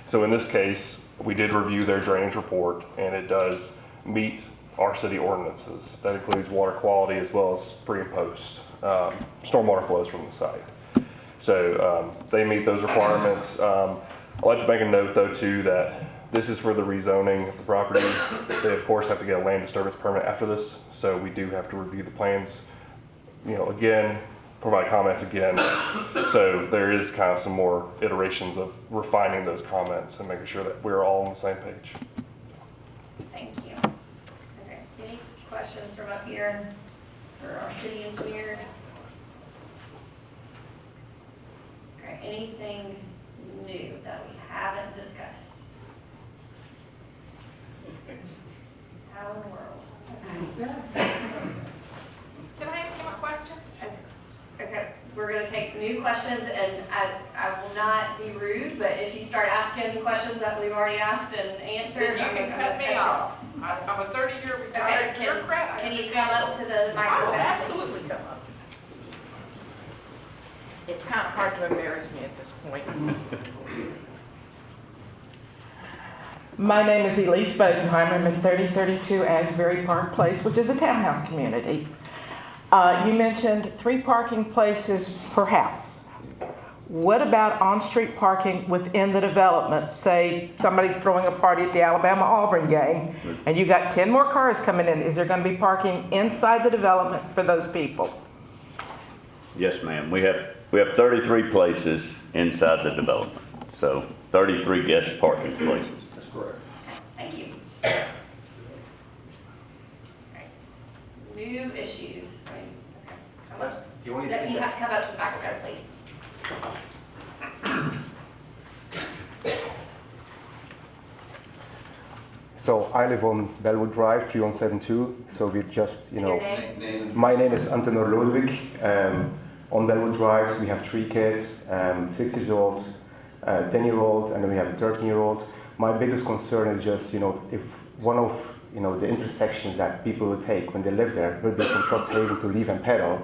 So in this case, we did review their drainage report, and it does meet our city ordinances. That includes water quality as well as pre and post stormwater flows from the site. So they meet those requirements. I'd like to make a note though too that this is for the rezoning of the property. They of course have to get a land disturbance permit after this. So we do have to review the plans, again, provide comments again. So there is kind of some more iterations of refining those comments and making sure that we're all on the same page. Thank you. Okay, any questions from up here for our city engineers? Okay, anything new that we haven't discussed? How in the world? Can I ask you a question? Okay, we're gonna take new questions, and I will not be rude, but if you start asking questions that we've already asked and answered, Then you can cut me off. I'm a 30-year retired Okay, bureaucrat. can you come up to the I microphone? will absolutely come up. It's kind of hard to embarrass me at this point. My name is Elise Bodenheimer. I'm in 3032 Asbury Park Place, which is a townhouse community. You mentioned 3 parking places per house. What about on-street parking within the development? Say somebody's throwing a party at the Alabama-Auburn game, and you got 10 more cars coming in. Is there going to be parking inside the development for those people? Yes, ma'am. We have 33 places inside the development. So 33 guest parking places. That's correct. Thank you. Okay. New issues. Come up. You have to come up to the microphone, please. So I live on Bellwood Drive, 3172. So we just, Your name? My name is Antonor Ludwig. On Bellwood Drive, we have 3 kids, 6-year-old, 10-year-old, and then we have a 13-year-old. My biggest concern is just, if one of, the intersections that people will take when they live there will be from Crosshaven to Leave and Pedal,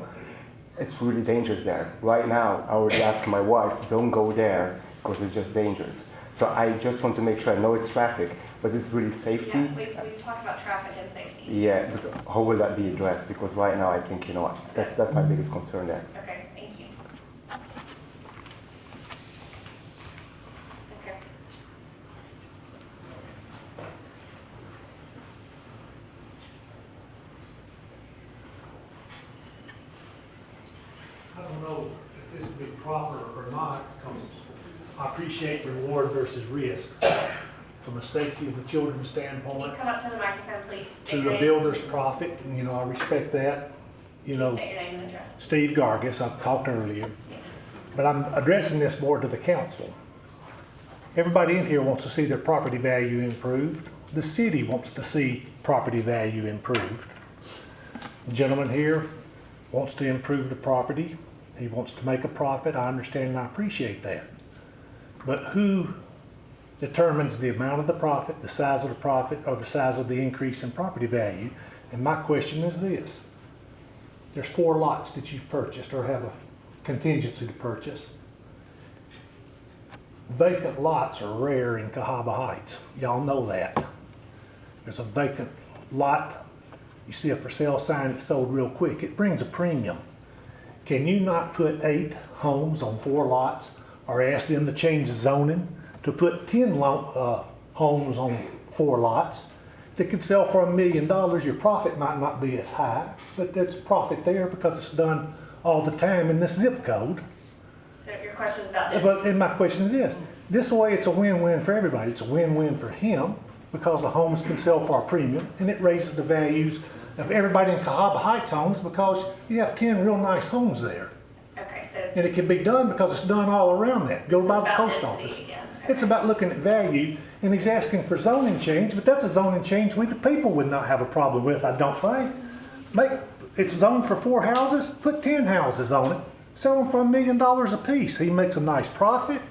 it's really dangerous there. Right now, I would ask my wife, don't go there because it's just dangerous. So I just want to make sure, I know it's traffic, but it's really safety. Yeah, we've talked about traffic and safety. Yeah, but how will that be addressed? Because right now, I think, that's my biggest concern there. Okay, thank you. Okay. I don't know if this would be proper or not, because I appreciate reward versus risk. From a safety of the children's Can standpoint, you come up to the microphone, please? to the builder's profit, and I respect that. Please state your name and address. Steve Gargis, I talked earlier. But I'm addressing this more to the council. Everybody in here wants to see their property value improved. The city wants to see property value improved. The gentleman here wants to improve the property. He wants to make a profit. I understand and I appreciate that. But who determines the amount of the profit, the size of the profit, or the size of the increase in property value? And my question is this. There's 4 lots that you've purchased or have a contingency to purchase. Vacant lots are rare in Cahaba Heights. Y'all know that. There's a vacant lot. You see a for sale sign that's sold real quick. It brings a premium. Can you not put 8 homes on 4 lots or ask them to change the zoning to put 10 homes on 4 lots that could sell for $1 million? Your profit might not be as high, but there's profit there because it's done all the time in this zip code. So your question is about this. And my question is this way it's a win-win for everybody. It's a win-win for him because the homes can sell for a premium, and it raises the values of everybody in Cahaba Heights homes because you have 10 real nice homes there. Okay, so. And it can be done because it's done all around that. Go by the about post density office. again. It's about looking at value, and he's asking for zoning change, but that's a zoning change we the people would not have a problem with, I don't think. It's zoned for 4 houses, put 10 houses on it, sell them for $1 million a piece. He makes a nice profit.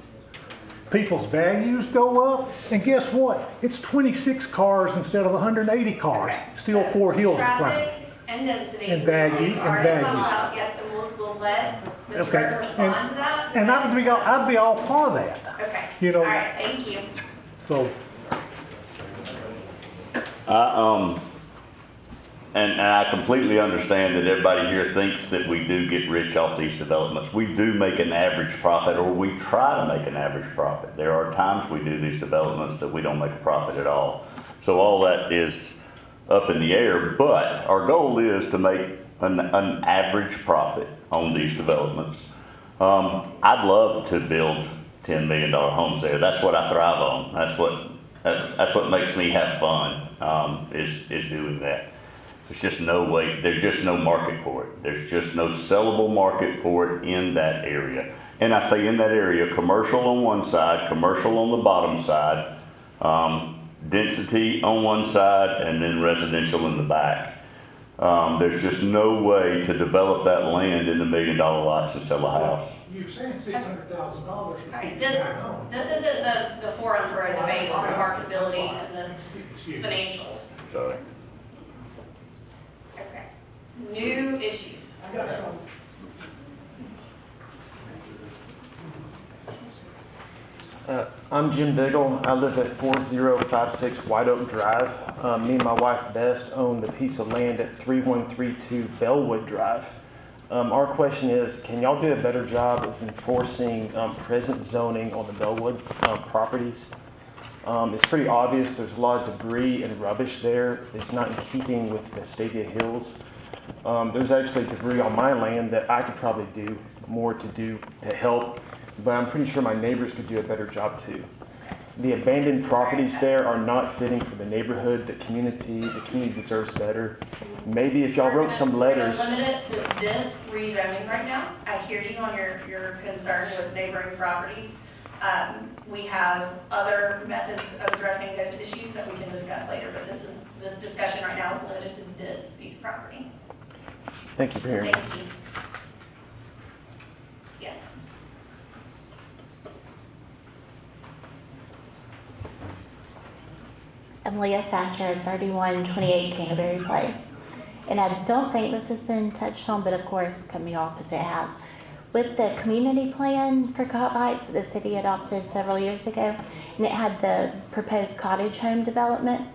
People's values go up, and guess what? It's 26 cars instead of 180 cars. Okay. Still 4 hills to climb. Traffic and density. And value, and Already value. called out, yes, and we'll let Mr. Okay. Burton respond to that. And I'd be all for that. Okay. You know. All right, thank you. So. And I completely understand that everybody here thinks that we do get rich off these developments. We do make an average profit, or we try to make an average profit. There are times we do these developments that we don't make a profit at all. So all that is up in the air, but our goal is to make an average profit on these developments. I'd love to build $10 million homes there. That's what I thrive on. That's what makes me have fun, is doing that. There's just no way, there's just no market for it. There's just no sellable market for it in that area. And I say in that area, commercial on one side, commercial on the bottom side, density on one side, and then residential in the back. There's just no way to develop that land into $1 million lots and sell a house. You've said $600,000 for All right, this isn't the forum for a debate on marketability and the financials. Sorry. Okay. New issues. I got some. I'm Jim Diggle. I live at 4056 White Oak Drive. Me and my wife Best own the piece of land at 3132 Bellwood Drive. Our question is, can y'all do a better job of enforcing present zoning on the Bellwood properties? It's pretty obvious there's a lot of debris and rubbish there. It's not in keeping with Vestavia Hills. There's actually debris on my land that I could probably do more to help, but I'm pretty sure my neighbors could do a better job too. The abandoned properties there are not fitting for the neighborhood, the community deserves better. Maybe if y'all wrote some letters. We're gonna limit it to this rezoning right now. I hear you on your concern with neighboring properties. We have other methods of addressing those issues that we can discuss later, but this discussion right now is limited to this piece of property. Thank you for hearing. Thank you. Yes. I'm Leah Satcher, 3128 Canterbury Place. And I don't think this has been touched on, but of course, cut me off if it has. With the community plan for Cahaba Heights that the city adopted several years ago, and it had the proposed cottage home development,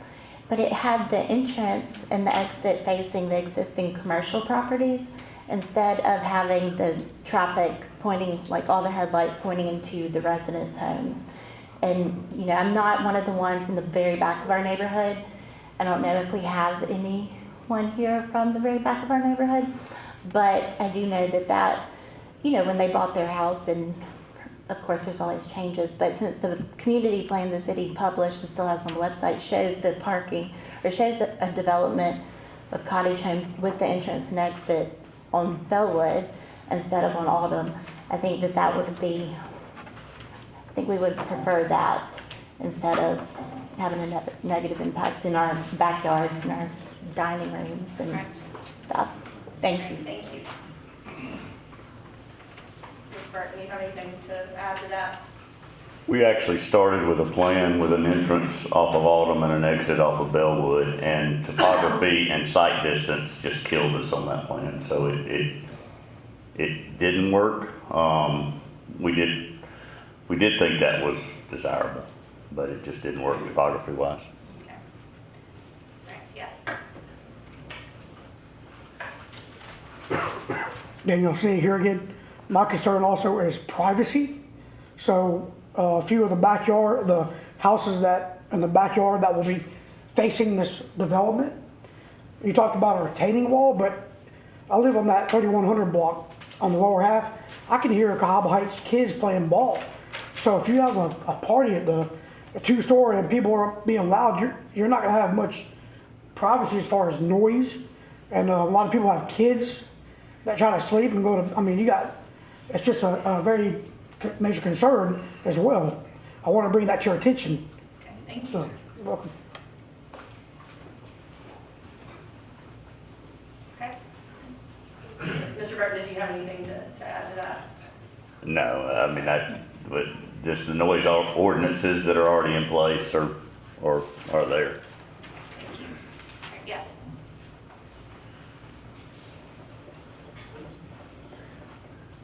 but it had the entrance and the exit facing the existing commercial properties instead of having the traffic pointing, like all the headlights pointing into the residents' homes. And, you know, I'm not one of the ones in the very back of our neighborhood. I don't know if we have anyone here from the very back of our neighborhood, but I do know that, you know, when they bought their house, and of course there's always changes, but since the community plan the city published and still has on the website shows the parking, or shows a development of cottage homes with the entrance and exit on Bellwood instead of on Autumn, I think that would be, I think we would prefer that instead of having a negative impact in our backyards and our dining rooms and stuff. Thank you. Thank you. Ms. Burton, do you have anything to add to that? We actually started with a plan with an entrance off of Autumn and an exit off of Bellwood, and topography and sight distance just killed us on that plan. So it didn't work. We did think that was desirable, but it just didn't work topography wise. Okay. Right, yes. Daniel C. here again. My concern also is privacy. So a few of the houses that in the backyard that will be facing this development. You talked about a retaining wall, but I live on that 3100 block on the lower half. I can hear Cahaba Heights kids playing ball. So if you have a party at the two-story and people are being loud, you're not going to have much privacy as far as noise. And a lot of people have kids that try to sleep and go to, I mean, it's just a very major concern as well. I want to bring that to your attention. Okay, thank you. So, you're welcome. Okay. Mr. Burton, did you have anything to add to that? No, I mean, but just the noise ordinances that are already in place are there. Thank you. Yes.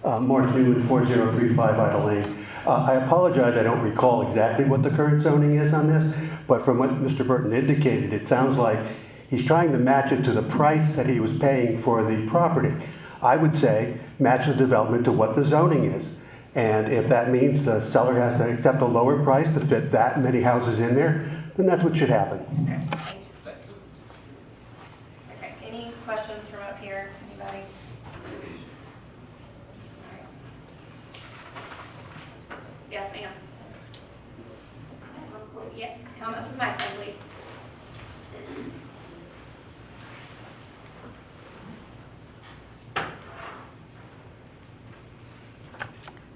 Mark Newman, 4035 Idle Lane. I apologize, I don't recall exactly what the current zoning is on this, but from what Mr. Burton indicated, it sounds like he's trying to match it to the price that he was paying for the property. I would say match the development to what the zoning is. And if that means the seller has to accept a lower price to fit that many houses in there, then that's what should happen. Okay, thank you. Okay, any questions from up here? Anybody? All right. Yes, ma'am. Yeah, come up to the microphone, please.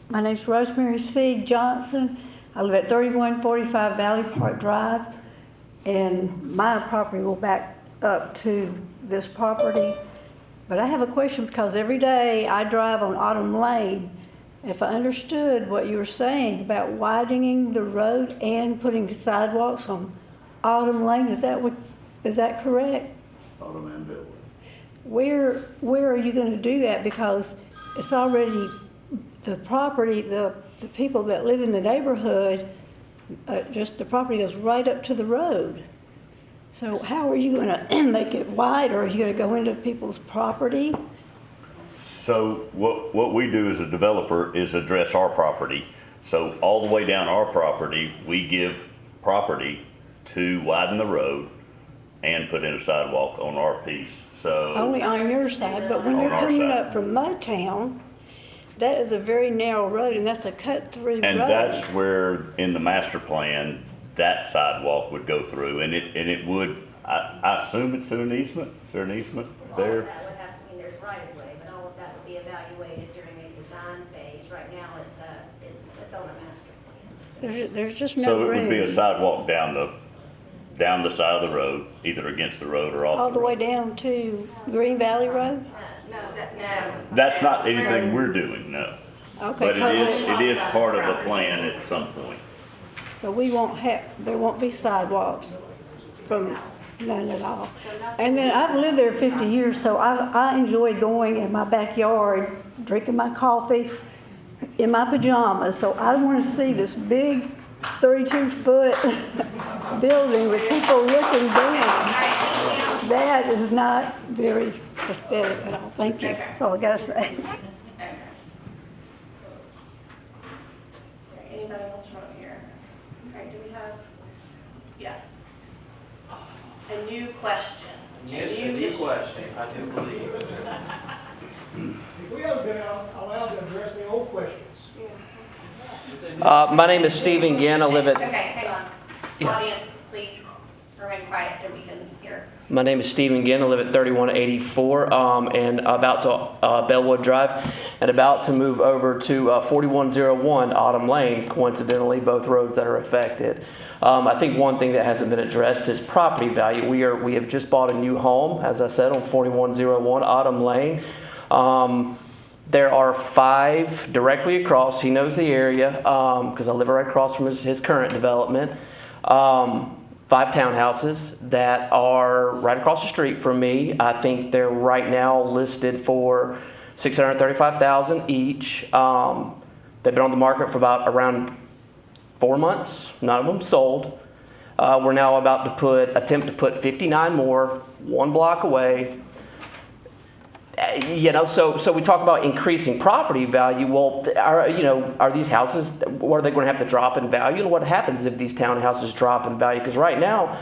My name's Rosemary C. Johnson. I live at 3145 Valley Park Drive, and my property will back up to this property. But I have a question because every day I drive on Autumn Lane. If I understood what you were saying about widening the road and putting sidewalks on Autumn Lane, is that correct? Autumn and Bellwood. Where are you going to do that? Because it's already the property, the people that live in the neighborhood, just the property goes right up to the road. So how are you going to make it wide, or are you going to go into people's property? So what we do as a developer is address our property. So all the way down our property, we give property to widen the road and put in a sidewalk on our piece. So Only on your side, but when you're coming up from Motown, that is a very narrow road, and that's a cut-through road. And that's where, in the master plan, that sidewalk would go through, and it would, I assume it's through an easement? Is there an easement there? All of that would have to mean there's right of way, but all of that would be evaluated during a design phase. Right now, it's on a master plan. There's just no So it room. would be a sidewalk down the side of the road, either against the road or off All the the road. way down to Green Valley Road? No. That's not anything we're doing, no. Okay, But it cover is part of the plan at some point. So there won't be sidewalks from none at all. And then I've lived there 50 years, so I enjoy going in my backyard, drinking my coffee in my pajamas. So I want to see this big 32-foot building with people looking down. That is not very aesthetic at all. Thank you. That's all I got to say. Okay. Anybody else from up here? Okay, do we have, yes. A new question. Yes, a new question, I do believe. If we haven't been allowed to address the old questions. My name is Stephen Ginn. I live at. Okay, hang on. Audience, please remain quiet so we can hear. My name is Stephen Ginn. I live at 3184 and about to Bellwood Drive, and about to move over to 4101 Autumn Lane. Coincidentally, both roads that are affected. I think one thing that hasn't been addressed is property value. We have just bought a new home, as I said, on 4101 Autumn Lane. There are 5 directly across. He knows the area because I live right across from his current development. 5 townhouses that are right across the street from me. I think they're right now listed for $635,000 each. They've been on the market for around 4 months. None of them sold. We're now about to attempt to put 59 more, 1 block away. So we talk about increasing property value. Well, are these houses, what are they going to have to drop in value? And what happens if these townhouses drop in value? Because right now,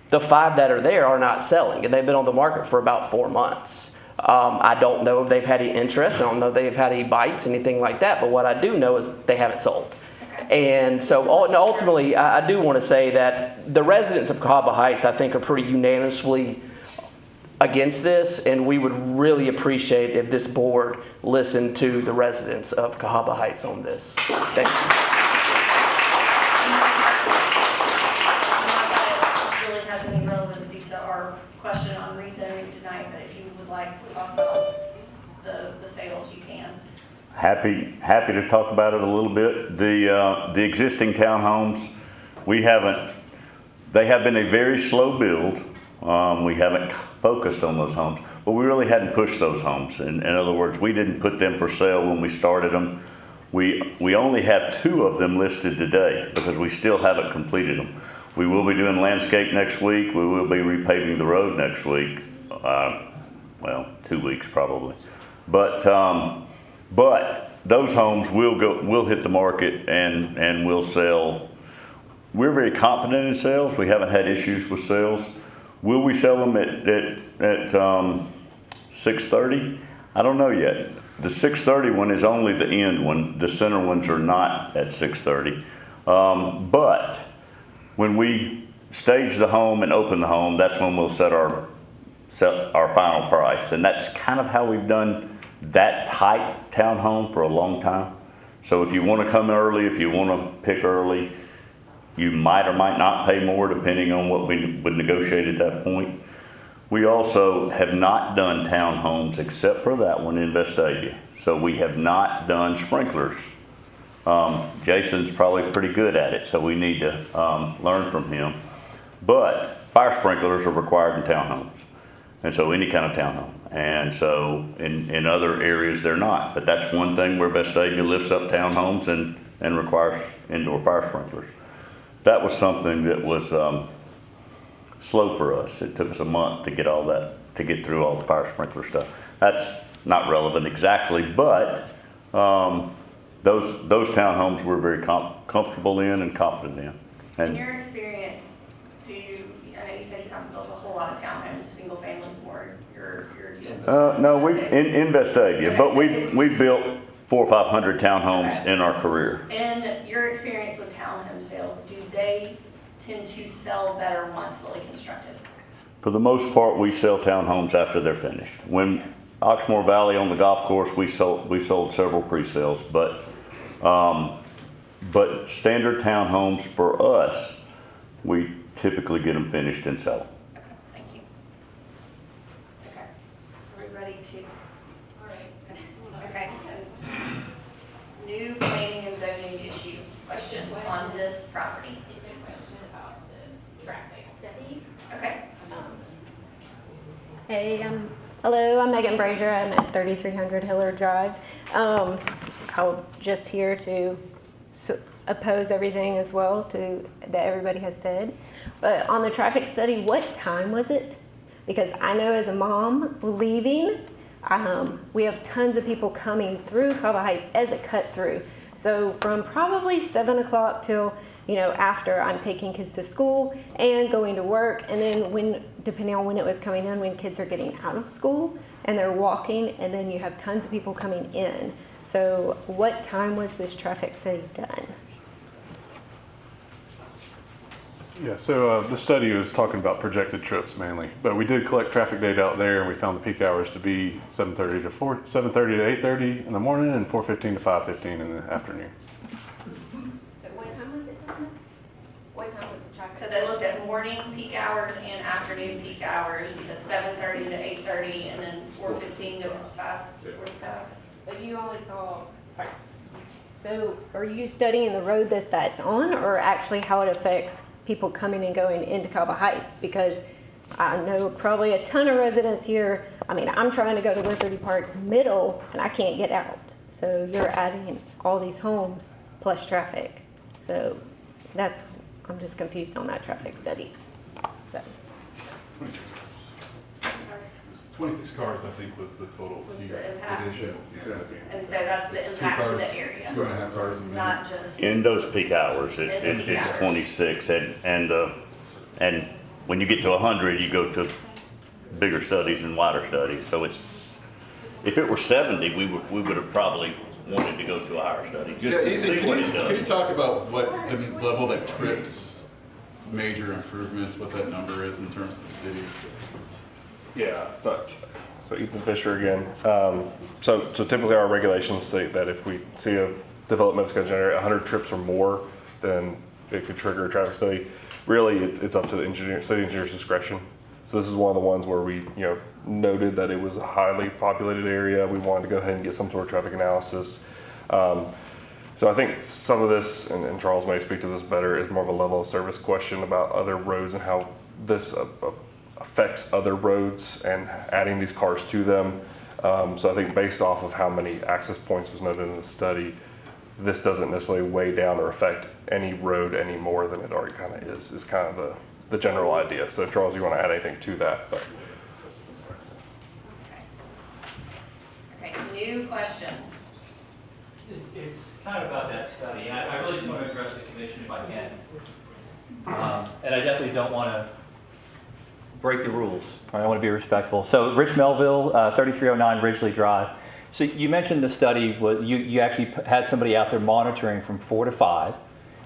the 5 that are there are not selling, and they've been on the market for about 4 months. I don't know if they've had any interest. I don't know if they've had any bites, anything like that. But what I do know is they haven't sold. And so ultimately, I do want to say that the residents of Cahaba Heights, I think, are pretty unanimously against this, and we would really appreciate if this board listened to the residents of Cahaba Heights on this. Thank you. It really has any relevancy to our question on rezoning tonight, but if you would like to talk about the sales, you can. Happy to talk about it a little bit. The existing townhomes, they have been a very slow build. We haven't focused on those homes, but we really hadn't pushed those homes. In other words, we didn't put them for sale when we started them. We only have 2 of them listed today because we still haven't completed them. We will be doing landscape next week. We will be repaving the road next week. 2 weeks probably. But those homes will hit the market and will sell. We're very confident in sales. We haven't had issues with sales. Will we sell them at 630? I don't know yet. The 630 one is only the end one. The center ones are not at 630. But when we stage the home and open the home, that's when we'll set our final price. And that's kind of how we've done that type townhome for a long time. So if you want to come early, if you want to pick early, you might or might not pay more depending on what we would negotiate at that point. We also have not done townhomes except for that one in Vestavia. So we have not done sprinklers. Jason's probably pretty good at it, so we need to learn from him. But fire sprinklers are required in townhomes. And so any kind of townhome. And so in other areas they're not. But that's one thing where Vestavia lifts up townhomes and requires indoor fire sprinklers. That was something that was slow for us. It took us a month to get all that, to get through all the fire sprinkler stuff. That's not relevant exactly, but those townhomes we're very comfortable in and confident in. And in your experience, I know you said you haven't built a whole lot of townhomes, single families more your deal. No, we in Vestavia, but we built 400 or 500 townhomes in our career. In your experience with townhome sales, do they tend to sell better once fully constructed? For the most part, we sell townhomes after they're finished. When Oxmoor Valley on the golf course, we sold several pre-sales, but standard townhomes for us, we typically get them finished and sell them. Okay, thank you. Okay, are we ready to? All right. Okay. New planning and zoning issue question on this property. It's a question about the traffic study. Okay. Hey, hello, I'm Megan Brazier. I'm at 3300 Hiller Drive. I'm just here to oppose everything as well that everybody has said. But on the traffic study, what time was it? Because I know as a mom leaving, we have tons of people coming through Cahaba Heights as a cut through. So from probably 7 o'clock till after I'm taking kids to school and going to work, and then depending on when it was coming in, when kids are getting out of school and they're walking, and then you have tons of people coming in. So what time was this traffic study done? Yeah, so the study was talking about projected trips mainly, but we did collect traffic data out there, and we found the peak hours to be 7:30 to 8:30 in the morning, and 4:15 to 5:15 in the afternoon. So what time was it, Donna? What time was the traffic? So they looked at morning peak hours and afternoon peak hours. You said 7:30 to 8:30, and then 4:15 to 5:45. But you only saw, sorry. So are you studying the road that's on, or actually how it affects people coming and going into Cava Heights? Because I know probably a ton of residents here. I mean, I'm trying to go to Liberty Park Middle and I can't get out. So you're adding all these homes plus traffic. So I'm just confused on that traffic study. So. 26 cars, I think, was the total addition. And so that's the impact to the area. 2.5 cars a minute. Not just. In those peak hours, In the peak it's hours. 26, and when you get to 100, you go to bigger studies and wider studies. So if it were 70, we would have probably wanted to go to a higher study, just to see what it does. Can you talk about what the level that trips major improvements, what that number is in terms of the city? Yeah, so Ethan Fisher again. So typically our regulations state that if we see a development that's going to generate 100 trips or more, then it could trigger a traffic study. Really, it's up to the city engineer's discretion. So this is one of the ones where we noted that it was a highly populated area. We wanted to go ahead and get some sort of traffic analysis. So I think some of this, and Charles may speak to this better, is more of a level of service question about other roads and how this affects other roads and adding these cars to them. So I think based off of how many access points was noted in the study, this doesn't necessarily weigh down or affect any road any more than it already kind of is kind of the general idea. So Charles, you want to add anything to that? But. Okay, new questions. It's kind of about that study. I really just want to address the commission if I can. And I definitely don't want to break the rules. I want to be respectful. So Rich Melville, 3309 Ridgely Drive. So you mentioned the study, you actually had somebody out there monitoring from 4 to 5,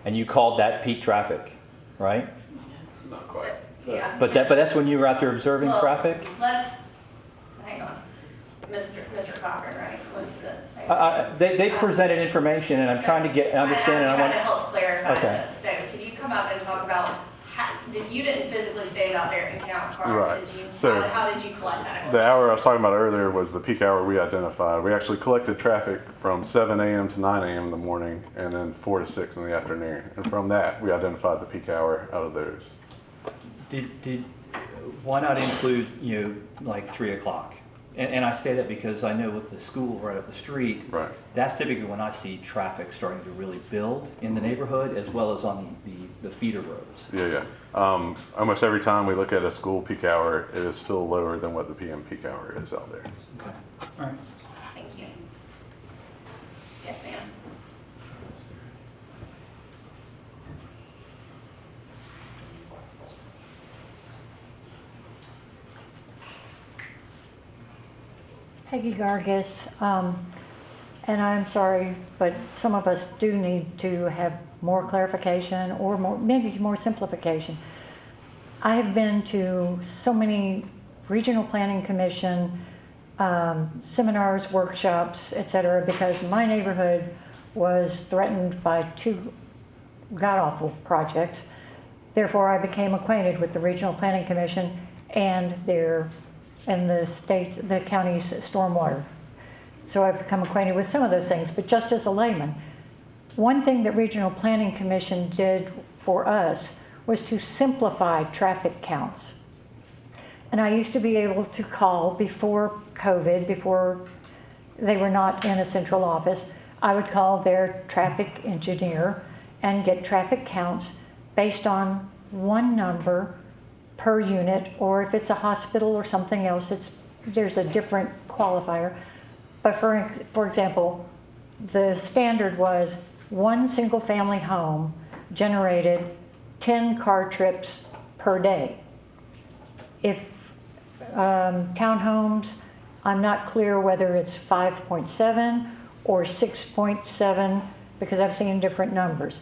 and you called that peak traffic, right? Not quite. Yeah. But that's when you were out there observing traffic? Hang on. Mr. Cochran, right? What's that say? They presented information, and I'm trying to understand. I'm trying to help clarify Okay. this. So can you come up and talk about, you didn't physically stand out there and count cars, Right. did you? So how did you collect that? the hour I was talking about earlier was the peak hour we identified. We actually collected traffic from 7 a.m. to 9 a.m. in the morning, and then 4 to 6 in the afternoon. And from that, we identified the peak hour out of those. Why not include, like 3 o'clock? And I say that because I know with the school right up the street, right, that's typically when I see traffic starting to really build in the neighborhood as well as on the feeder roads. Yeah. Almost every time we look at a school peak hour, it is still lower than what the PM peak hour is out there. Okay. All right. Thank you. Yes, ma'am. Peggy Gargis, and I'm sorry, but some of us do need to have more clarification or maybe more simplification. I have been to so many regional planning commission seminars, workshops, etc., because my neighborhood was threatened by 2 god-awful projects. Therefore, I became acquainted with the Regional Planning Commission and the county's stormwater. So I've become acquainted with some of those things, but just as a layman, one thing that Regional Planning Commission did for us was to simplify traffic counts. And I used to be able to call before COVID, before they were not in a central office, I would call their traffic engineer and get traffic counts based on one number per unit, or if it's a hospital or something else, there's a different qualifier. But for example, the standard was one single family home generated 10 car trips per day. If townhomes, I'm not clear whether it's 5.7 or 6.7 because I've seen different numbers.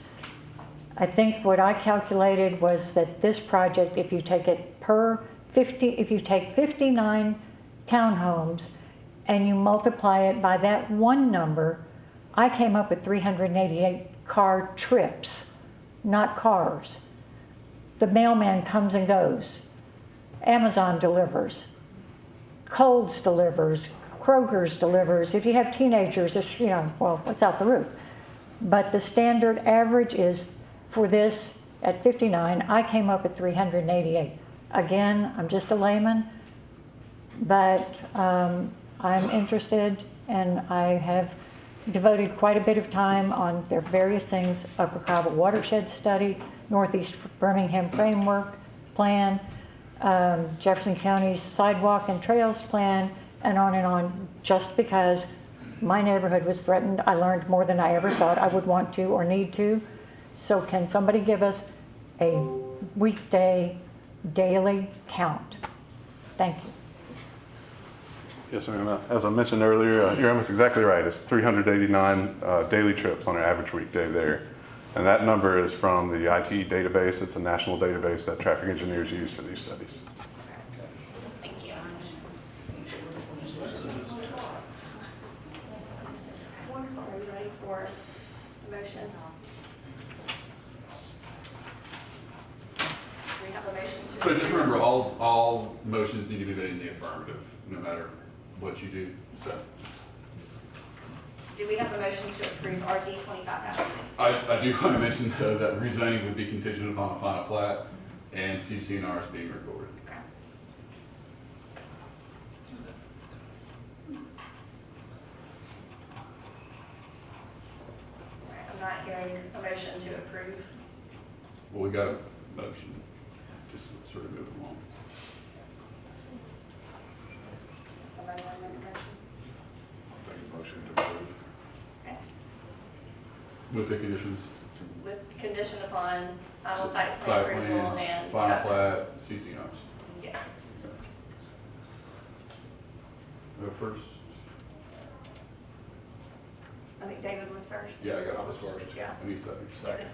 I think what I calculated was that this project, if you take it if you take 59 townhomes and you multiply it by that one number, I came up with 388 car trips, not cars. The mailman comes and goes. Amazon delivers. Kohl's delivers. Kroger's delivers. If you have teenagers, it's, well, it's out the roof. But the standard average is, for this, at 59, I came up with 388. Again, I'm just a layman, but I'm interested, and I have devoted quite a bit of time on their various things: Upper Cobble Watershed Study, Northeast Birmingham Framework Plan, Jefferson County's Sidewalk and Trails Plan, and on, just because my neighborhood was threatened. I learned more than I ever thought I would want to or need to. So can somebody give us a weekday, daily count? Thank you. Yes, ma'am. As I mentioned earlier, you're almost exactly right. It's 389 daily trips on an average weekday there. And that number is from the IT database. It's a national database that traffic engineers use for these studies. Thank you. Wonderful. Are you ready for a motion? Do we have a motion to? So just remember, all motions need to be made in the affirmative, no matter what you do. So Do we have a motion to approve RZ 25-9? I do want to mention that rezoning would be contingent upon a final plat and CC&Rs being recorded. I'm not hearing a motion to approve. Well, we got a motion, just sort of move along. Somebody want to make a motion? Motion to approve. Okay. With the conditions. With condition upon final site plan Site approval plan, and final covenants. plat, CC&Rs. Yes. Go first. I think David was first. Yeah, I got first. Yeah. I need second. David.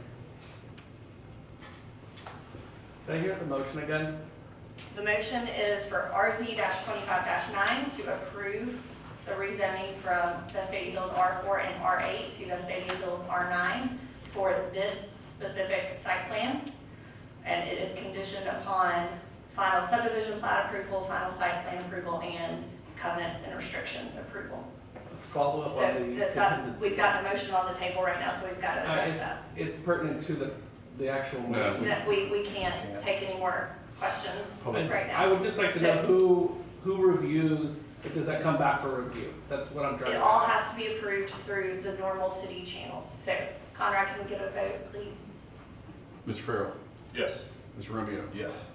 Did I hear the motion again? The motion is for RZ-25-9 to approve the rezoning from Vestavia Hills R4 and R8 to Vestavia Hills R9 for this specific site plan. And it is conditioned upon final subdivision plat approval, final site plan approval, and covenants and restrictions approval. Follow up So on the. we've got a motion on the table right now, so we've got to address that. It's pertinent to the actual motion. That we can't take any more questions right now. I would just like to know who reviews, does that come back for review? That's what I'm trying to. It all has to be approved through the normal city channels. So Conrad, can we get a vote, please? Mr. Farrell? Yes. Mr. Romeo? Yes.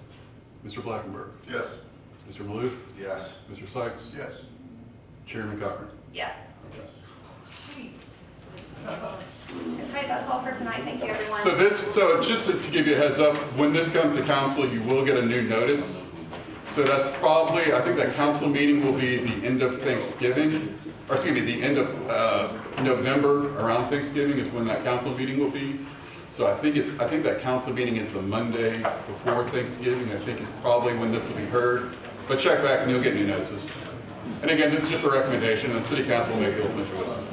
Mr. Blackenberg? Yes. Mr. Maloof? Yes. Mr. Sykes? Yes. Chairman Cochran? Yes. Okay, that's all for tonight. Thank you, everyone. So just to give you a heads up, when this comes to council, you will get a new notice. So that's probably, I think that council meeting will be the end of Thanksgiving, or excuse me, the end of November, around Thanksgiving is when that council meeting will be. So I think that council meeting is the Monday before Thanksgiving. I think is probably when this will be heard. But check back and you'll get new notices. And again, this is just a recommendation, and the city council will make the ultimate choice.